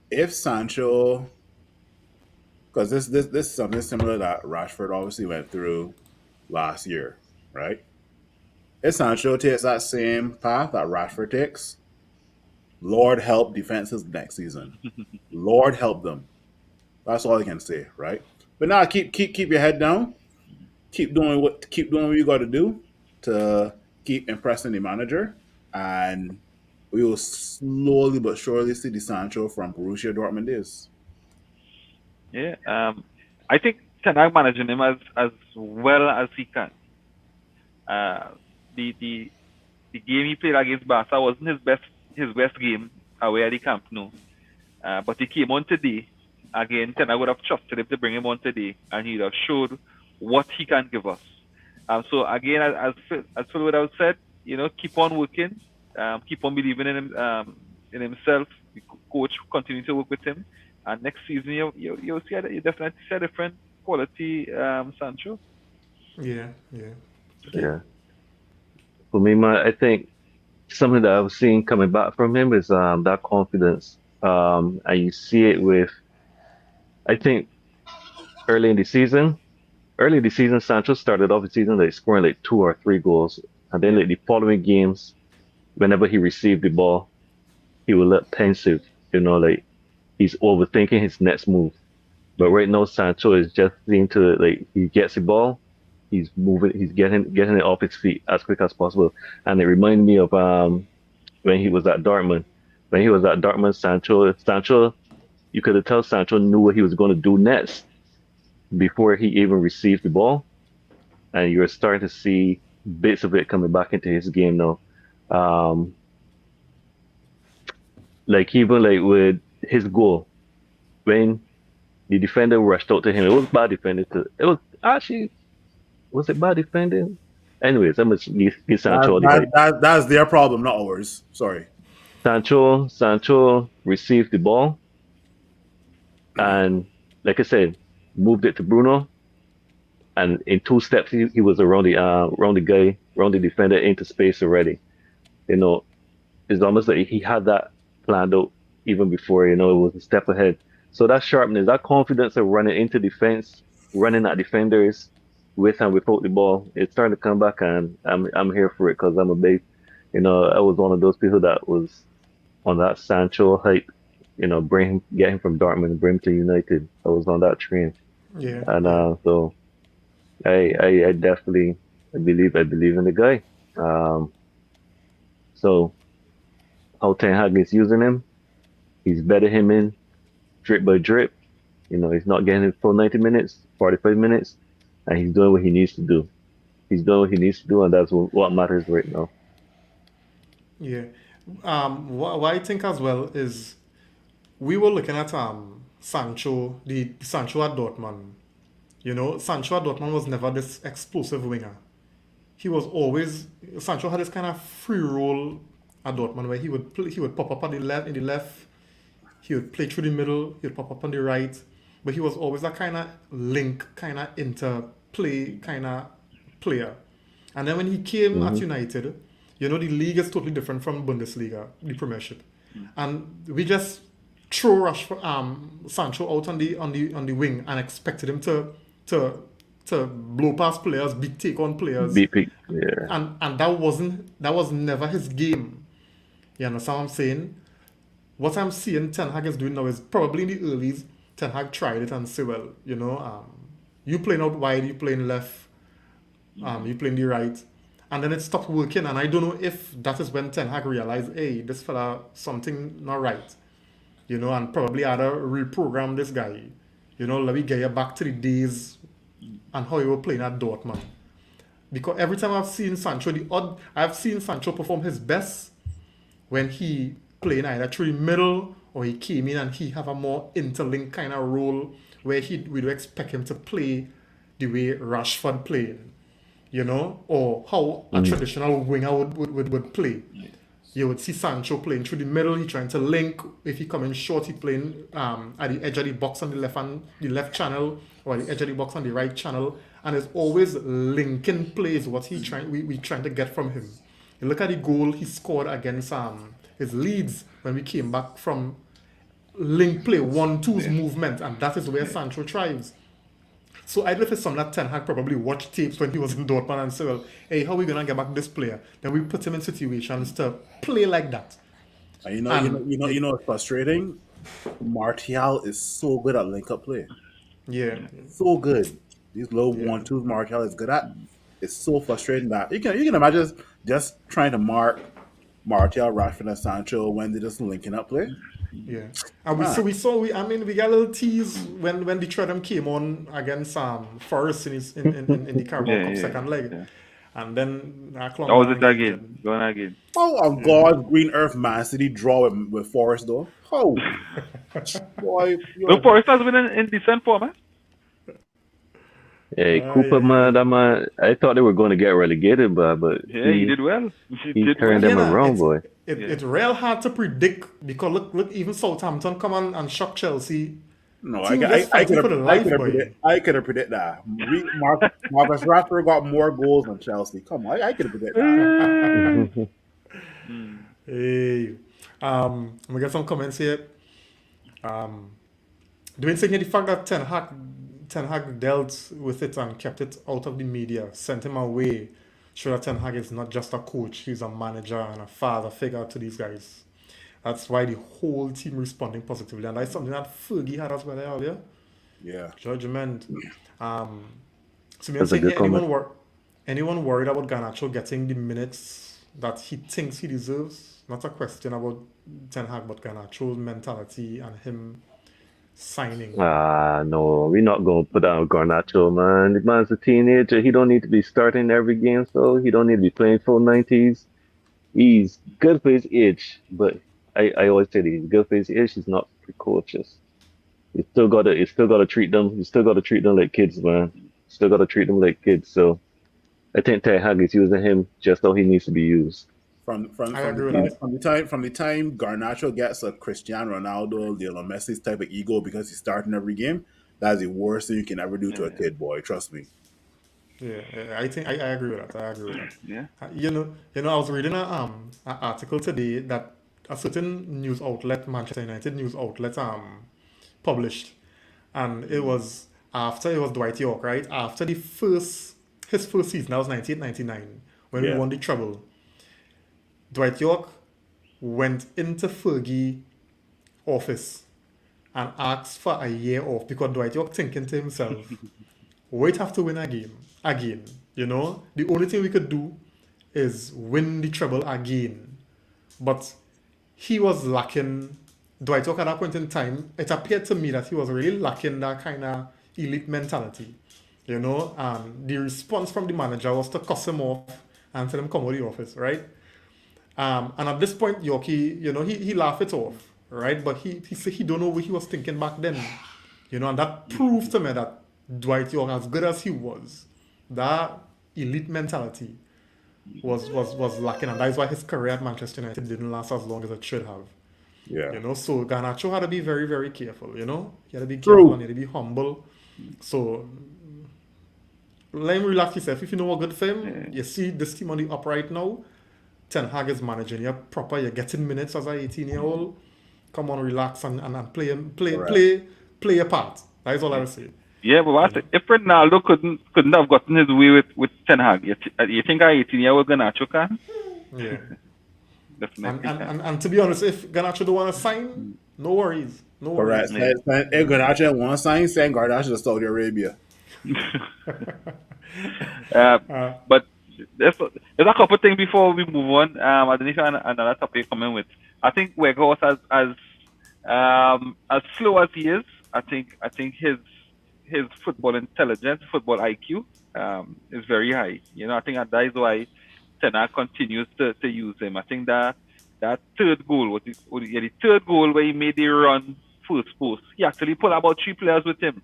if Sancho, because this is something similar that Rashford obviously went through last year, right? If Sancho takes that same path that Rashford takes, Lord help defenses next season. Lord help them. That's all I can say, right? But now keep your head down. Keep doing what you got to do to keep impressing the manager, and we will slowly but surely see the Sancho from Borussia Dortmund days. Yeah. I think Ten Hag managing him as well as he can. The game he played against Barca wasn't his best game away at the Camp Nou. But he came on today. Again, Ten Hag would have trusted him to bring him on today, and he'd have showed what he can give us. So again, as Phil would have said, keep on working, keep on believing in him, in himself. The coach continue to work with him, and next season you'll see you definitely see a different quality Sancho. Yeah. Yeah. For me, I think something that I've seen coming back from him is that confidence. And you see it with, I think, early in the season. Early in the season, Sancho started off the season like scoring like 2 or 3 goals, and then like the following games, whenever he received the ball, he would look pensive. Like he's overthinking his next move. But right now, Sancho is just seeing to like he gets the ball, he's moving, he's getting it off his feet as quick as possible. And it reminded me of when he was at Dortmund. When he was at Dortmund, Sancho, you could tell Sancho knew what he was going to do next before he even received the ball, and you're starting to see bits of it coming back into his game now. Um, like even like with his goal, when the defender rushed out to him, it was bad defending. It was actually was it bad defending? Anyways, I'm gonna give Sancho all the hype. That's their problem, not ours. Sorry. Sancho received the ball and, like I said, moved it to Bruno, and in 2 steps he was around the defender into space already. It's almost like he had that planned out even before. It was a step ahead. So that sharpness, that confidence of running into defense, running at defenders with and without the ball, it's starting to come back, and I'm here for it because I'm a big, I was one of those people that was on that Sancho hype. Get him from Dortmund and bring him to United. I was on that train, Yeah. and so I definitely believe in the guy. So how Ten Hag is using him, he's bedding him in drip by drip. He's not getting it full 90 minutes, 45 minutes, and he's doing what he needs to do. He's doing what he needs to do, and that's what matters right now. Yeah. What I think as well is we were looking at Sancho, the Sancho at Dortmund. Sancho at Dortmund was never this explosive winger. He was always Sancho had this kind of free role at Dortmund where he would pop up on the left in the left, he would play through the middle, he would pop up on the right, but he was always that kind of link, kind of interplay kind of player. And then when he came at Hmm. United, the league is totally different from Bundesliga, the Premiership, and we just throw Sancho out on the wing and expected him to to blow past players, take on players, BP, yeah. and that was never his game. You understand what I'm saying? What I'm seeing Ten Hag is doing now is probably in the earlies Ten Hag tried it and said, well, you playing out wide, you playing left, you playing the right, and then it stopped working. And I don't know if that is when Ten Hag realized, hey, this fella something not right, and probably had to reprogram this guy. Let me get you back to the days and how you were playing at Dortmund. Because every time I've seen Sancho, I've seen Sancho perform his best when he playing either through the middle or he came in and he have a more interlinked kind of role where we do expect him to play the way Rashford played, or how a traditional winger would play. You would see Sancho playing through the middle, he trying to link. If he come in short, he playing at the edge of the box on the left channel, or the edge of the box on the right channel, and it's always linking plays what we trying to get from him. You look at the goal he scored against his Leeds when we came back from link play, 1-2's movement, and that is where Sancho thrives. So I don't know if it's something that Ten Hag probably watched tapes when he was in Dortmund and said, well, hey, how are we going to get back this player? Then we put him in situations to play like that. And what's frustrating? Martial is so good at link-up play. Yeah. So good. These low 1-2s Martial is good at. It's so frustrating that you can imagine just trying to mark Martial, Rashford, and Sancho when they're just linking up play. Yeah, and we got a little tease when the Tottenham came on against Forest in the Carabao Cup second leg, and then that was it again. Going again. Oh, on God's green earth, Man City draw with Forest though. Oh, boy, the Forest has been in decent form, man. Hey, Cooper, man, I thought they were going to get relegated, but he did well. He turned them around, boy. It's real hard to predict because look, even Southampton come on and shock Chelsea. No, I could have predicted that. Marcus Rashford got more goals than Chelsea. Come on, I could have predicted that. Hey, we got some comments here. Doing saying the fact that Ten Hag dealt with it and kept it out of the media, sent him away. Sure that Ten Hag is not just a coach, he's a manager and a father figure to these guys. That's why the whole team responding positively. And that's something that Fergie had as well earlier. Yeah. Judgment. So me saying here, anyone worried about Garnacho getting the minutes that he thinks he deserves? Not a question about Ten Hag, but Garnacho's mentality and him signing. No, we're not going to put down Garnacho, man. The man's a teenager. He don't need to be starting every game, so he don't need to be playing full 90s. He's good for his age, but I always say that he's good for his age. He's not precocious. You still gotta treat them. You still gotta treat them like kids, man. Still gotta treat them like kids. So I think Ten Hag is using him just how he needs to be used. From the time Garnacho gets a Cristiano Ronaldo, Lionel Messi's type of ego because he's starting every game, that's the worst thing you can ever do to a kid, boy. Trust me. Yeah, I think I agree with that. Yeah. I was reading an article today that a certain news outlet, Manchester United news outlet, published, and it was Dwight York, right? After his first season, that was 1999 when we won the treble. Dwight York went into Fergie office and asked for a year off because Dwight York thinking to himself, we'd have to win a game again. The only thing we could do is win the treble again. But he was lacking, Dwight York at that point in time, it appeared to me that he was really lacking that kind of elite mentality. The response from the manager was to cuss him off and tell him come out of the office, right? And at this point, Yorkie, he laughed it off, right? But he said he don't know what he was thinking back then, and that proved to me that Dwight York, as good as he was, that elite mentality was lacking, and that is why his career at Manchester United didn't last as long as it should have. Yeah. So Garnacho had to be very, very careful. He had to be careful and he had to be humble. So let him relax himself. If you know what good for him, you see this team on the up right now. Ten Hag is managing. You're getting minutes as an 18-year-old. Come on, relax and play your part. That is all I will say. Yeah, but if Ronaldo couldn't have gotten his way with Ten Hag, you think an 18-year-old Garnacho can? Yeah. Definitely. And to be honest, if Garnacho don't want to sign, no worries. No Correct. worries. Garnacho at one sign, send Garnacho to Saudi Arabia. Uh, but there's a couple things before we move on. I don't know if you have another topic coming with. I think Weghorst as slow as he is, I think his football intelligence, football IQ, is very high. I think that is why Ten Hag continues to use him. I think that third goal the third goal where he made the run first post. He actually pulled about 3 players with him.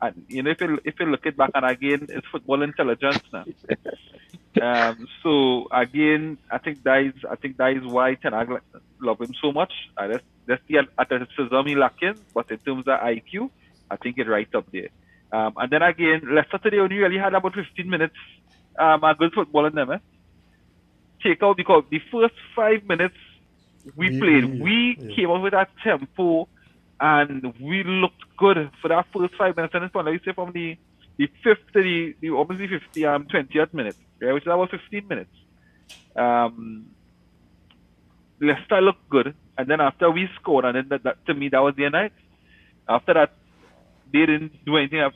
And if you look it back and again, it's football intelligence now. So again, I think that is why Ten Hag love him so much. That's the athleticism he lacking, but in terms of IQ, I think it's right up there. And then again, Leicester today only really had about 15 minutes a good football in them. Take out because the first 5 minutes we came up with that tempo and we looked good for that first 5 minutes. And it's like you say from the 5th to the obviously 20th minute, right, which is about 15 minutes. Leicester looked good, and then after we scored, and then that to me that was their night. After that, they didn't do anything.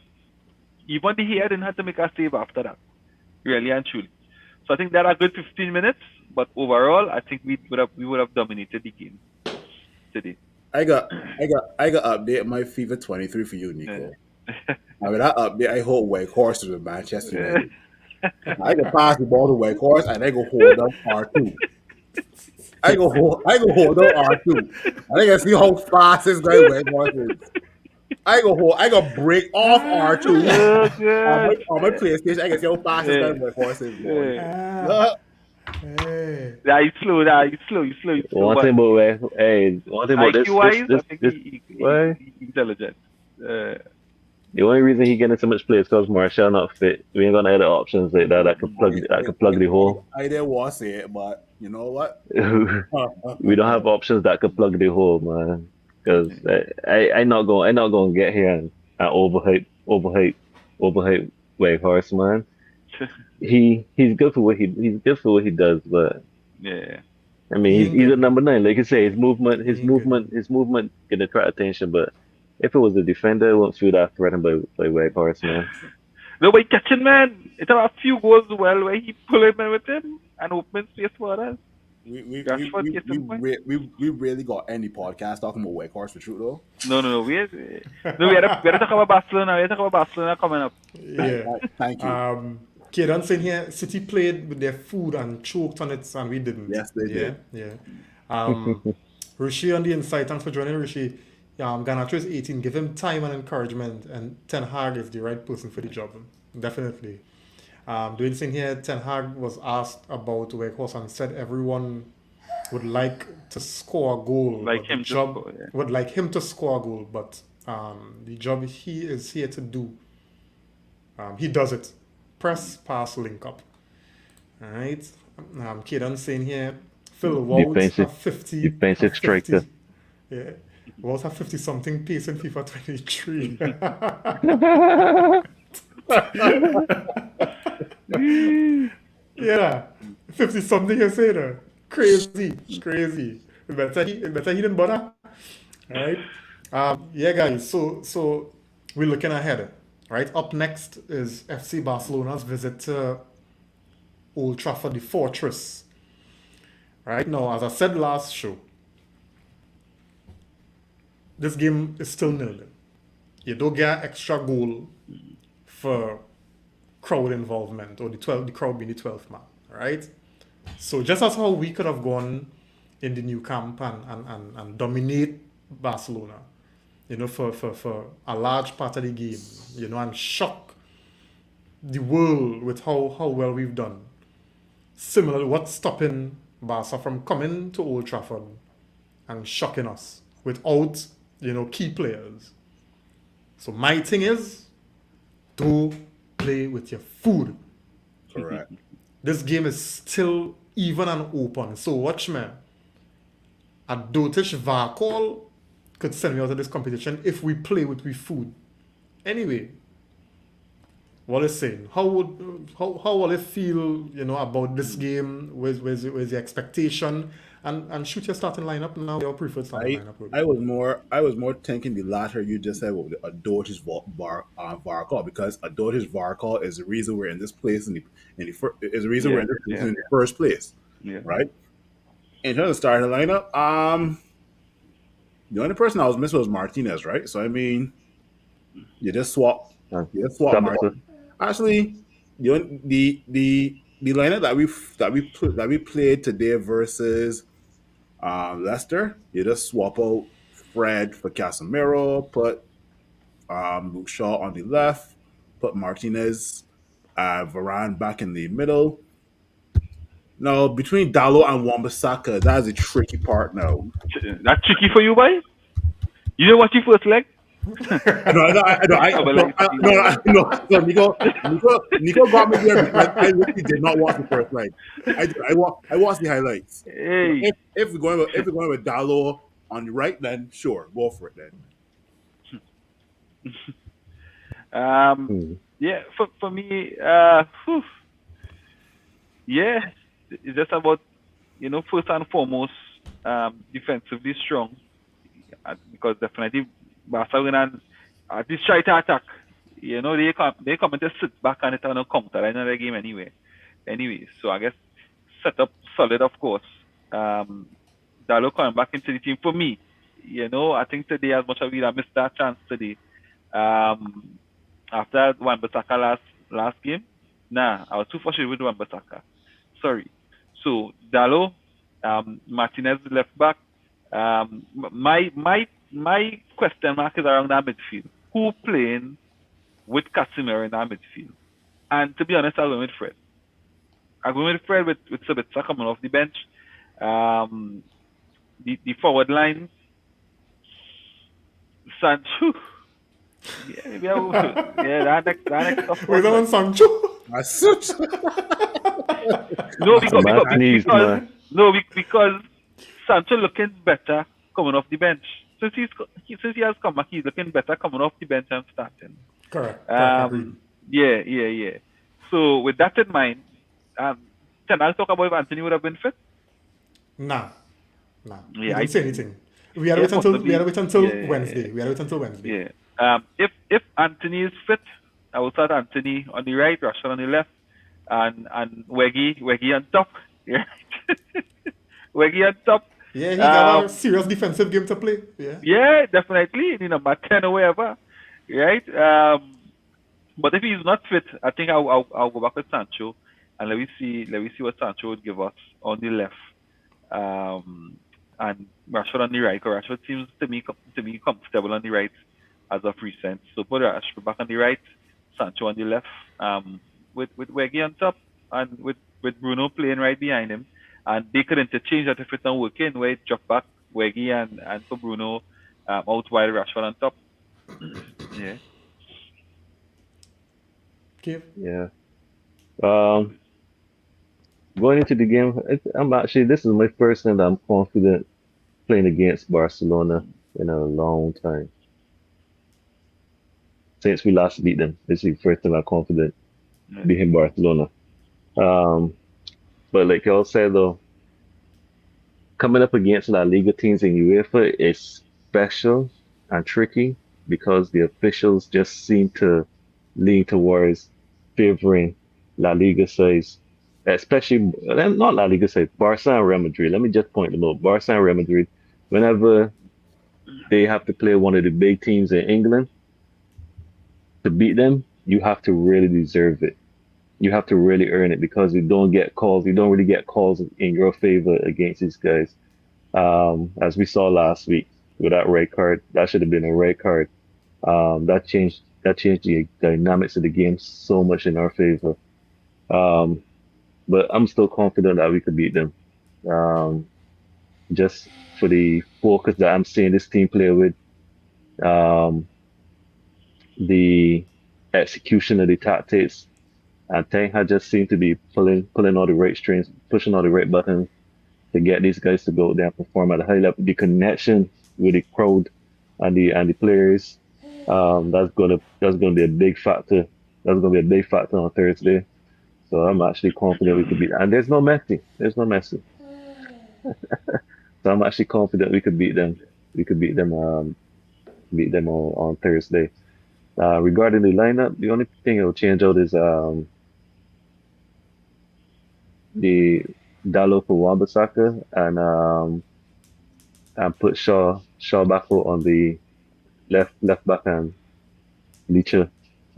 Even the hair didn't have to make a save after that, really and truly. So I think that a good 15 minutes, but overall, I think we would have dominated the game today. I got update my FIFA 23 for you, Nico. I mean, that update, I hold Weghorst to the Manchester United. I can pass the ball to Weghorst and I go hold up R2. I go hold up R2. And I can see how fast this guy Weghorst is. I go break off R2 on my PlayStation. I can see how fast this guy Weghorst is, boy. Hey. Yeah, he's slow. One thing about this, IQ-wise, I think this he's intelligent. the only reason he getting so much play is because Martial not fit. We ain't gonna have the options like that. I could plug the hole. I didn't want to say it, but you know what? We don't have options that could plug the hole, man. Because I not gonna get here and overhype Weghorst, man. He's good for what he does, but Yeah. I mean he's a number 9. Like you say, his movement can attract attention, but if it was a defender, it won't feel that threatened by Weghorst, man. No, but catching, man. It's a few goals where he pull him in with him and open space for us. We really got any podcast talking about Weghorst for true though. No. We had to talk about Barcelona. We had to talk about Barcelona coming up. Yeah. Thank you. Kieran saying here, City played with their food and choked on it, and we didn't. Yes, they did. Yeah. Rishi on the inside, thanks for joining, Rishi. Garnacho is 18. Give him time and encouragement, and Ten Hag is the right person for the job. Definitely. Doing thing here, Ten Hag was asked about Weghorst and said everyone would like to score a goal. Would like him to score a goal, but the job he is here to do, he does it. Press, pass, link up. All right. Kaden saying here, Phil Waltz have 50. Defensive striker. Yeah. Waltz have 50 something pace in FIFA 23. Yeah. 50 something you say there. Crazy. It better he didn't bother. All right. Yeah, guys. So we're looking ahead. Right, up next is FC Barcelona's visit to Old Trafford, the fortress. Right now, as I said last show, this game is still 0-0. You don't get extra goal for crowd involvement or the crowd being the 12th man. Right? So just as how we could have gone in the new camp and dominate Barcelona, for a large part of the game, and shock the world with how well we've done. Similarly, what's stopping Barca from coming to Old Trafford and shocking us without, key players? So my thing is, do play with your food. Correct. This game is still even and open. So watch me. A dotish VAR call could send me out of this competition if we play with food. Anyway, what is saying? How will it feel, about this game? Where's the expectation? And shoot your starting lineup now. Your preferred starting I lineup will be. I was more thinking the latter you just said with the Adortish Varkal, because Adortish Varkal is the reason we're in this place is the reason we're Yeah, in this place yeah, in the first place, yeah. right? In terms of starting lineup, the only person I was missing was Martinez, right? So I mean, you just swap, Uh, you just swap Tabitha. Martinez. Actually, the lineup that we played today versus Leicester, you just swap out Fred for Casemiro, put Luke Shaw on the left, put Martinez, Varane back in the middle. Now, between Dalo and Wambasaka, that is a tricky part now. That's tricky for you, boy. You know what you first leg? I I'm like, no. So Nico got me there because I literally did not watch the first leg. I watched the highlights. hey, If we're going with Dalo on the right, then sure, go for it then. um, Hmm. yeah, for me, yeah, it's just about first and foremost, defensively strong, because definitely Barcelona at least try to attack. They come and just sit back and it on a counter in another game anyway. So I guess set up solid, of course. Dalo coming back into the team for me. I think today, as much as we have missed that chance today, um, after Wan-Bissaka last game, nah, I was too frustrated with Wan-Bissaka. Sorry. So Dalo, Martinez left back. My question mark is around that midfield. Who playing with Casemiro in that midfield? And to be honest, I'll go with Fred. I'll go with Fred with Sabitzer coming off the bench. The forward line, Sancho. Yeah, maybe I will. Yeah, that next of Wait, course. that one Sancho. That's such. No, because Martinez, man. because Sancho looking better coming off the bench. Since he has come back, he's looking better coming off the bench and starting. Correct. Agreed. Yeah. So with that in mind, can I talk about if Anthony would have been fit? Nah. We Yeah, didn't say anything. We had to yeah, wait until possibly. Wednesday. We had to wait until Wednesday. Yeah. If Anthony is fit, I will start Anthony on the right, Rashford on the left, and Weggy on top. Yeah. Weggy on top. Yeah, he got a serious defensive game to play. Yeah. Yeah, definitely. Number 10 or wherever. Right? But if he's not fit, I think I'll go back with Sancho and let me see what Sancho would give us on the left. And Rashford on the right. Because Rashford seems to me comfortable on the right as of recent. So put Rashford back on the right, Sancho on the left, with Weggy on top, and with Bruno playing right behind him. And they could interchange that if it's not working, where it drop back Weggy and for Bruno out wide, Rashford on top. Yeah. Okay. Yeah. Going into the game, this is my first time that I'm confident playing against Barcelona in a long time. Since we last beat them, this is the first time I'm confident beating Barcelona. But like y'all said though, coming up against La Liga teams in UEFA is special and tricky because the officials just seem to lean towards favoring La Liga sides, especially not La Liga sides, Barca and Real Madrid. Let me just point them out. Barca and Real Madrid, whenever they have to play one of the big teams in England, to beat them, you have to really deserve it. You have to really earn it because you don't get calls. You don't really get calls in your favor against these guys. As we saw last week with that red card, that should have been a red card. That changed the dynamics of the game so much in our favor. But I'm still confident that we could beat them. Just for the focus that I'm seeing this team play with, the execution of the tactics, and Ten Hag just seemed to be pulling all the right strings, pushing all the right buttons to get these guys to go there and perform at a high level. The connection with the crowd and the players, that's gonna be a big factor That's gonna be a big factor on Thursday. So I'm actually confident we could beat. And there's no Messi. There's no Messi. So I'm actually confident we could beat them. We could beat them on Thursday. Regarding the lineup, the only thing it'll change out is the Dalo for Wan-Bissaka and put Shaw back out on the left back and Leacher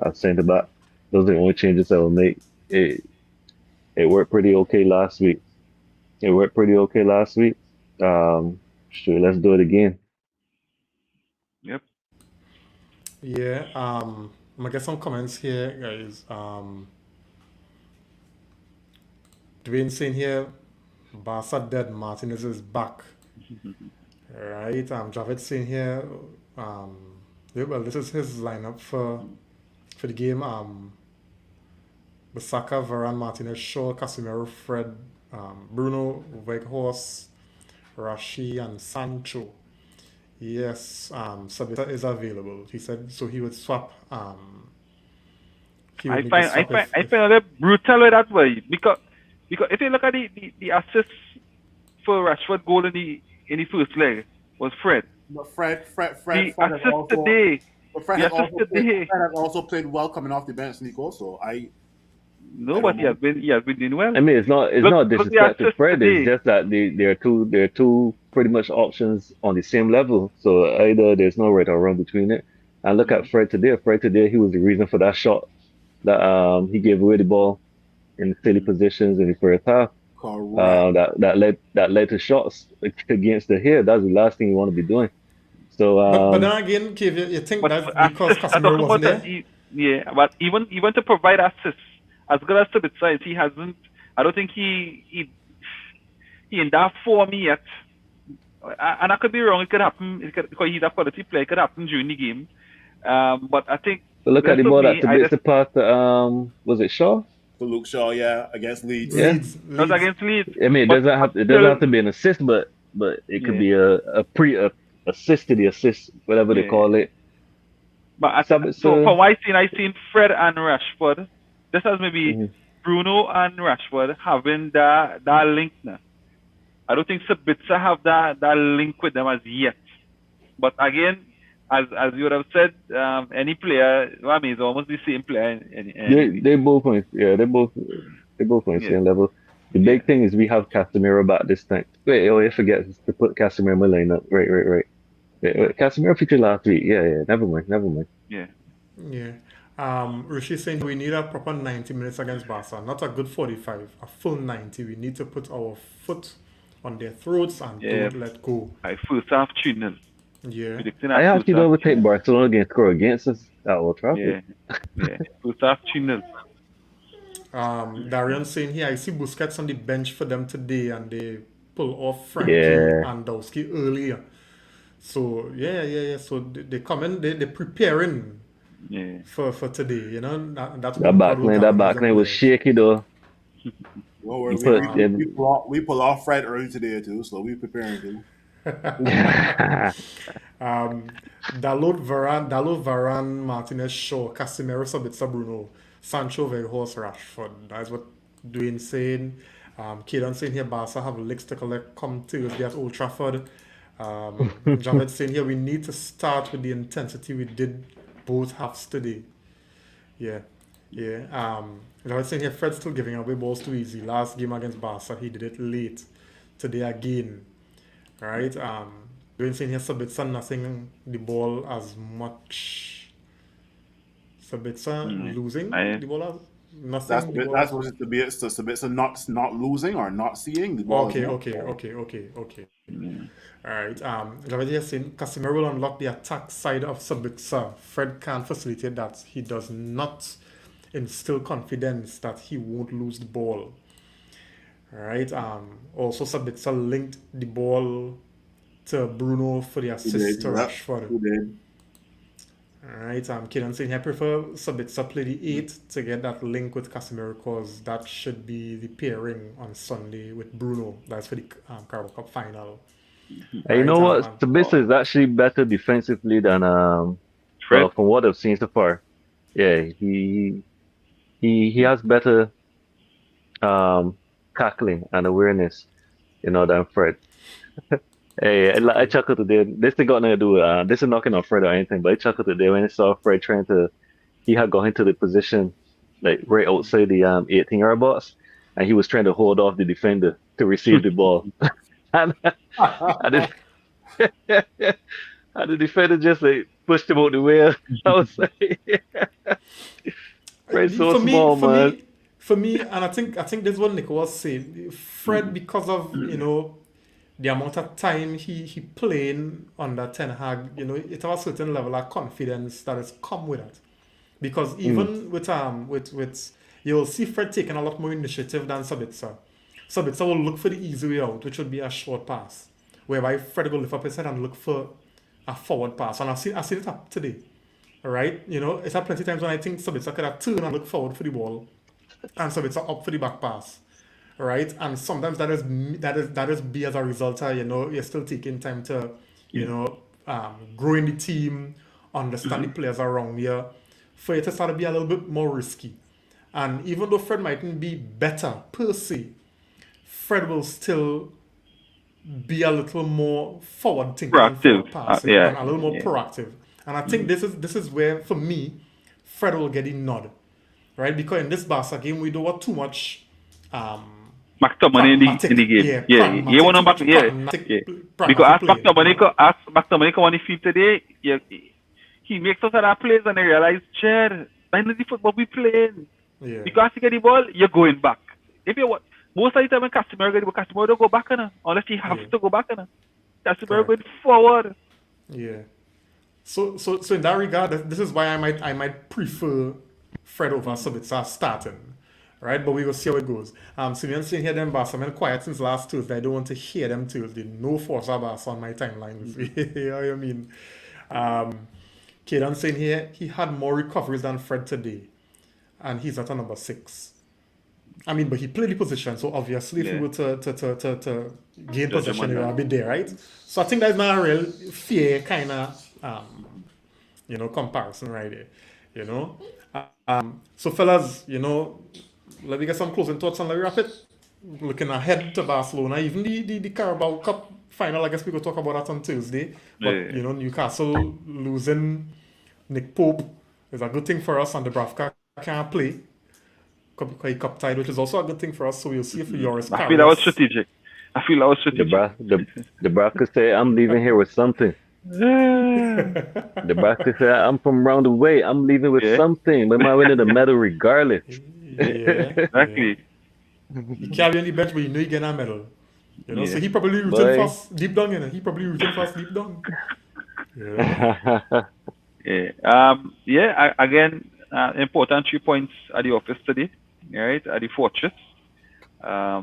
at centre back. Those are the only changes I will make. It worked pretty okay last week. It worked pretty okay last week. Sure, let's do it again. Yep. Yeah. I'm gonna get some comments here, guys. Dwayne saying here, Barca dead. Martinez is back. Right. Javed saying here, yeah, well, this is his lineup for the game. Bissaka, Varane, Martinez, Shaw, Casemiro, Fred, Bruno, Weghorst, Rashi, and Sancho. Yes, Sabitzer is available. He said so. He would swap. He would I need to find swap I find it brutal with that way because if you look at the assists for Rashford goal in the first leg was Fred. But Fred The has assist also, today. but Fred The has assist also played, today. Fred has also played well coming off the bench, Nico. So I No, don't but know. he has been doing well. I mean, it's not Look the disrespect to assist Fred. It's today. just that they're two pretty much options on the same level. So either there's no right or wrong between it. And look at Fred today. Fred today, he was the reason for that shot that he gave away the ball in silly positions in the first half. Correct. That led to shots against the head. That's the last thing you want to be doing. So But then again, Kev, you think But that's for because assists, I Casemiro talk wasn't about there? yeah. But even to provide assists, as good as Sabitzer is, he hasn't. I don't think he in that form yet. And I could be wrong. It could happen. Because he's a quality player. It could happen during the game. But I think look at rest the of ball that me, I just Sabitzer passed to was it Shaw? For Luke Shaw, yeah, against Leeds. Yeah. was against Leeds. I mean, But it doesn't have to be an assist, but it could yeah, be a assist to the assist, whatever they yeah. call it. But so Sabitzer, from what I seen Fred and Rashford. This has maybe mhm. Bruno and Rashford having that link now. I don't think Sabitzer have that link with them as yet. But again, as you would have said, any player, I mean, it's almost the same player. They both on they're both on the Yeah, same level. The yeah, big thing is we have Casemiro back this time. Wait, I forget to put Casemiro in my lineup. Right. Wait, Casemiro featured last week. Yeah. Never mind. yeah. Yeah. Rishi saying we need a proper 90 minutes against Barca, not a good 45, a full 90. We need to put our foot on their throats and Yeah. don't let go. I first half 3-0. Yeah. Predicting I that actually first don't half take 3-0. Barcelona against score against us at Old Trafford. Yeah. First half 3-0. Darian saying here, I see Busquets on the bench for them today and they pull off Frankie Yeah. and Dowski earlier. So, yeah. So they come in, they're preparing Yeah. for today, you know. That's That what back line was shaky though. Don't worry, You put we pull off Fred early today too, so we preparing too. Dalot, Varane, Martinez, Shaw, Casemiro, Sabitzer, Bruno, Sancho, Weghorst, Rashford. That's what Dwayne saying. Kaden saying here, Barca have licks to collect come Tuesday at Old Trafford. Javed saying here, we need to start with the intensity we did both halves today. Yeah. Javed saying here, Fred's still giving away balls too easy. Last game against Barca, he did it late. Today again. Right? Dwayne saying here, Sabitzer nothing the ball as much. Sabitzer losing the ball as nothing. That's what it's to be. It's a bit not losing or not seeing the ball. Okay. All right. Javed here saying Casemiro will unlock the attack side of Sabitzer. Fred can't facilitate that. He does not instill confidence that he won't lose the ball. All right. Also, Sabitzer linked the ball to Bruno for the assist to Rashford. Who did? Alright, Kaden saying I prefer Sabitzer play the 8 to get that link with Casemiro because that should be the pairing on Sunday with Bruno. That's for the Carabao Cup final. And you know what? Sabitzer is actually better defensively than Fred. from what I've seen so far. Yeah, he he has better um tackling and awareness, than Fred. Hey, I Okay. chuckled today. This thing got nothing to do with this is knocking on Fred or anything, but I chuckled today when I saw Fred trying to he had got into the position like right outside the 18-yard box, and he was trying to hold off the defender to receive the ball. And, and, the, and the defender just like pushed him out the way. I was like, Fred's so For me, small, for man. me, for me, and I think this is what Nick was saying. Fred, because of the amount of time he playing under Ten Hag, it has a certain level of confidence that has come with it. Because Mm, even with you'll see Fred taking a lot more initiative than Sabitzer. Sabitzer will look for the easy way out, which would be a short pass, whereby Fred will lift up his head and look for a forward pass. And I've seen it up today. All right, it's had plenty of times when I think Sabitzer could have turned and looked forward for the ball, and Sabitzer up for the back pass. All right, and sometimes that is be as a result of you're still taking time to grow in the team, understand the players around you, for it to start to be a little bit more risky. And even though Fred mightn't be better per se, Fred will still be a little more forward thinking and Proactive. forward passing Yeah. and a little more Yeah. proactive. And I think this is where, for me, Fred will get the nod, right? Because in this Barca game, we don't want too much McTominay in the pragmatic, game. yeah, Yeah. You pragmatic, want too to back. much Yeah. Yeah. Because pragmatic playing. Ask McTominay come on the field today. Yeah. He makes us that plays and I realize, chair, that's not the football we playing. Yeah, Because you get the ball, you're going back. If you want, most of the time when Casemiro get the ball, Casemiro don't go back unless he has yeah, to go back Casemiro correct. going forward. Yeah. So in that regard, this is why I might prefer Fred over Sabitzer starting, right? But we will see how it goes. Simeon saying here them Barca, I'm quiet since last Tuesday. I don't want to hear them Tuesday. No force of Barca on my timeline. You know what I mean? Um, Kaden saying here he had more recoveries than Fred today, and he's at a number 6. I mean, but he played the position, so obviously, if he Yeah. were to gain Judge him possession, on he that. would be there, right? So I think that's not a real fair kind of comparison right there. You know. So fellas, let me get some closing thoughts on the rapid. Looking ahead to Barcelona, even the Carabao Cup final. I guess we could talk about that on Tuesday. But Yeah. Newcastle losing Nick Pope is a good thing for us, and the Bravka can't play. Cup tied, which is also a good thing for us. So we'll see if Yoris I feel that was Karius. strategic. I feel that was the strategic. bra the bra could say, I'm leaving here with something. Yeah. The bra could say, I'm from round the way. I'm leaving with Yeah. something. We might win the medal regardless. Yeah, yeah. Exactly. He carry on the bench, but you know he get a medal. So Yeah. he probably rooting for Boy. us deep down, He probably rooting for us deep down. Yeah. Yeah. Yeah. Again, important 3 points at the office today. Right at the fortress. As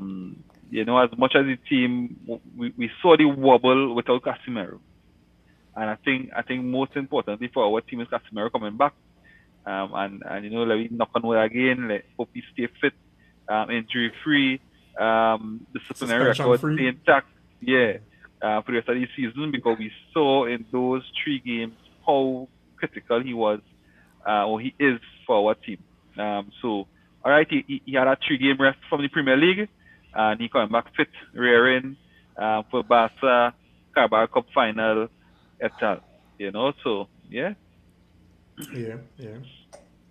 much as the team, we saw the wobble without Casemiro, and I think most importantly for our team is Casemiro coming back. And let me knock on wood again. Hope he stay fit, injury free, disciplinary Suspension record free. stay intact. Yeah, for the rest of the season, because we saw in those 3 games how critical he was, or he is for our team. So all right, he had a 3-game rest from the Premier League, and he coming back fit, rearing for Barca, Carabao Cup final, etc. So yeah. Yeah, yeah.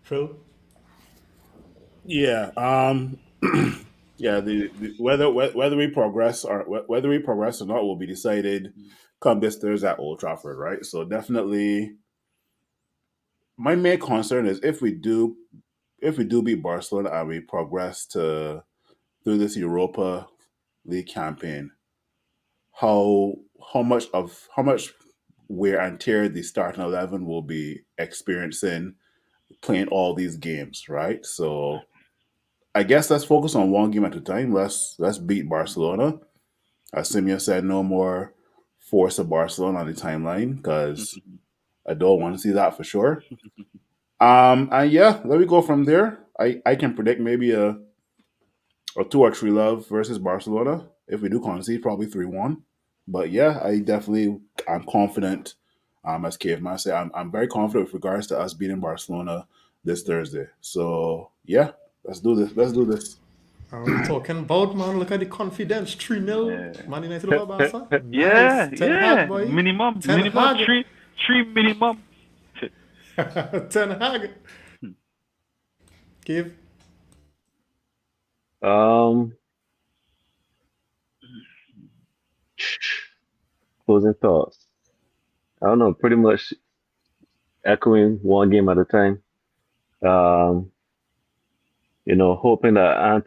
Phil? Yeah. Yeah. The whether we progress or not will be decided come this Thursday at Old Trafford, right? So definitely, my main concern is if we do beat Barcelona and we progress through this Europa League campaign, how how much wear and tear the starting 11 will be experiencing playing all these games, right? So I guess let's focus on one game at a time. Let's beat Barcelona. As Simeon said, no more force of Barcelona on the timeline because I don't want to see that for sure. And yeah, let me go from there. I can predict maybe a 2 or 3 love versus Barcelona. If we do concede, probably 3-1. But yeah, I'm confident. As Caveman said, I'm very confident with regards to us beating Barcelona this Thursday. So yeah, Let's do this. Let's do this. Are we talking about, man? Look at the confidence. 3-0. Yeah. Man United over Barca. Yeah, Nice. Ten Hag, yeah. boy. Minimum, Ten minimum Hag. three minimum. Ten Hag. Give. Closing thoughts. I don't know, pretty much echoing one game at a time. Um, hoping that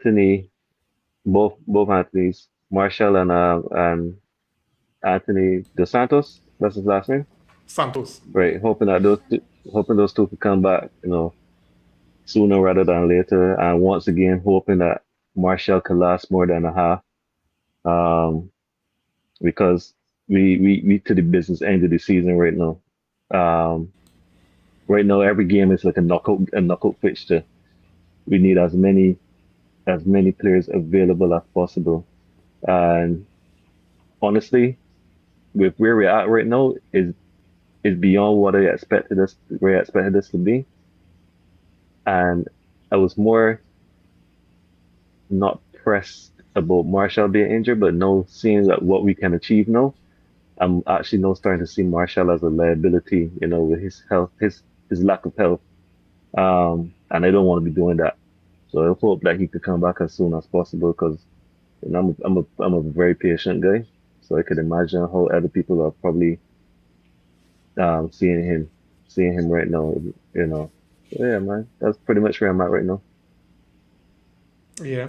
both Anthony's, Marshall and Anthony Dos Santos, that's his last name, Santos. right? Hoping those two could come back, sooner rather than later. And once again, hoping that Marshall could last more than a half, because we to the business end of the season right now. Um, right now, every game is like a knockout fixture. We need as many players available as possible. And honestly, with where we're at right now, is beyond what I expected us to be. And I was more not pressed about Marshall being injured, but now seeing that what we can achieve now, I'm actually now starting to see Marshall as a liability, with his health, his lack of health. And I don't want to be doing that. So I hope that he could come back as soon as possible because I'm a very patient guy. So I could imagine how other people are probably seeing him right now. So yeah, man, that's pretty much where I'm at right now. Yeah.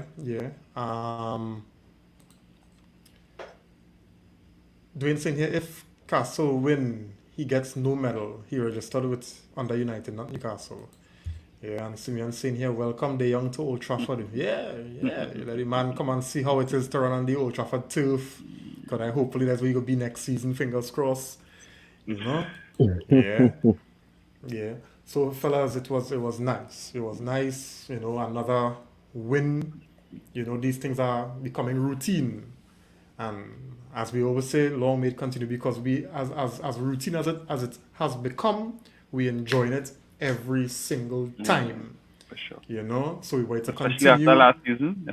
Dwayne saying here, if Castle win, he gets no medal. He registered with under United, not Newcastle. Yeah, and Simeon saying here, welcome the young to Old Trafford. Yeah. Let the man come and see how it is to run on the Old Trafford turf. Because hopefully that's where you'll be next season, fingers crossed. Yeah. So fellas, it was nice. It was nice, another win. These things are becoming routine. And as we always say, long may it continue because we as routine as it has become, we enjoy it every single time. For sure. So we want to Especially continue. after last season.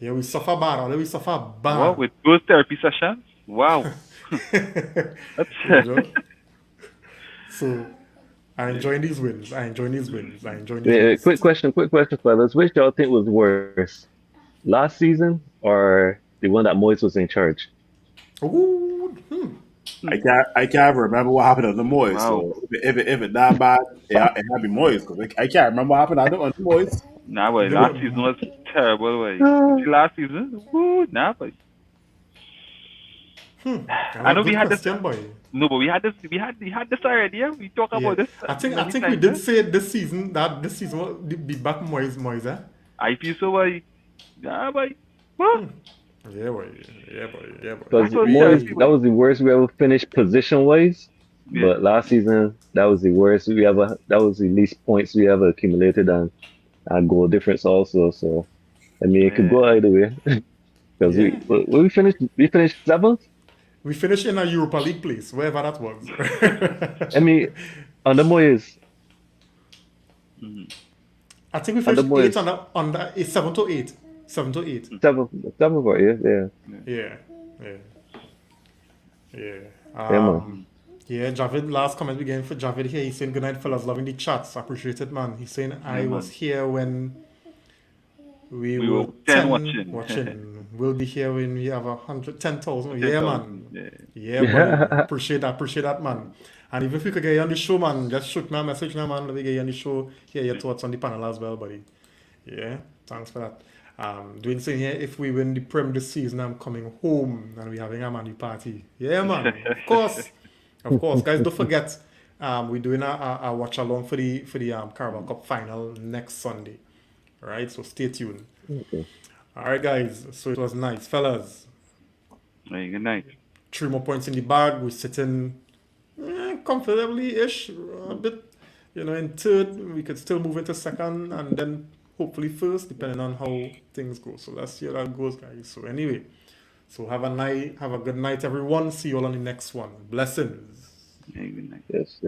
Yeah, we suffer bad. Although we suffer bad. Wow, with those therapy sessions. Wow. That's So I enjoy these wins. Yeah, quick question, fellas. Which y'all think was worse, last season or the one that Moyes was in charge? Ooh, I can't remember what happened on the Moyes. Wow. So if it that bad, it had to be Moyes because I can't remember what happened on the Moyes. Nah, boy, They last were- season was terrible, boy. You see last season? Woo, nah, boy. I know we had this. question, boy. No, but we had this already. Yeah, we talk Yeah. about this. I think many we times, did eh? say this season will be back Moyes, eh? I feel so, boy. Yeah, boy. What? Yeah, boy. Because That's what Moyes, Chelsea that was the worst we ever finished position wise. Yeah. But last season, that was the worst we ever. That was the least points we ever accumulated and goal difference also. So I mean, it could go either way. Because Yeah. we finished seventh. We finished in a Europa League place, wherever that was. I mean, under Moyes, I think we under finished Moyes. 8 under 7 to 8. 7 to 8. seventh or yeah. Yeah. Yeah, man. Yeah, Javid, last comment again for Javid here. He's saying, good night, fellas. Loving the chats. Appreciate it, man. He's saying, I man. was here when we were were 10 watching. We'll be here when we have 10,000. Yeah, 10,000. man. Yeah, man. Appreciate that, man. And even if we could get you on the show, man, just shoot me a message now, man. Let me get you on the show. Hear your thoughts on the panel as well, buddy. Yeah, thanks for that. Doing saying here, if we win the Prem this season, I'm coming home and we're having a Manu party. Yeah, man. Of course. Guys, don't forget, we're doing a watch along for the Carabao Cup final next Sunday. All right, so stay tuned. Okay. All right, guys. So it was nice, fellas. Hey, good night. 3 more points in the bag. We're sitting comfortably-ish, a bit, in third. We could still move into second and then hopefully first, depending on how things go. So let's see how that goes, guys. So anyway, have a good night, everyone. See you all on the next one. Blessings. Hey, good night. Yes.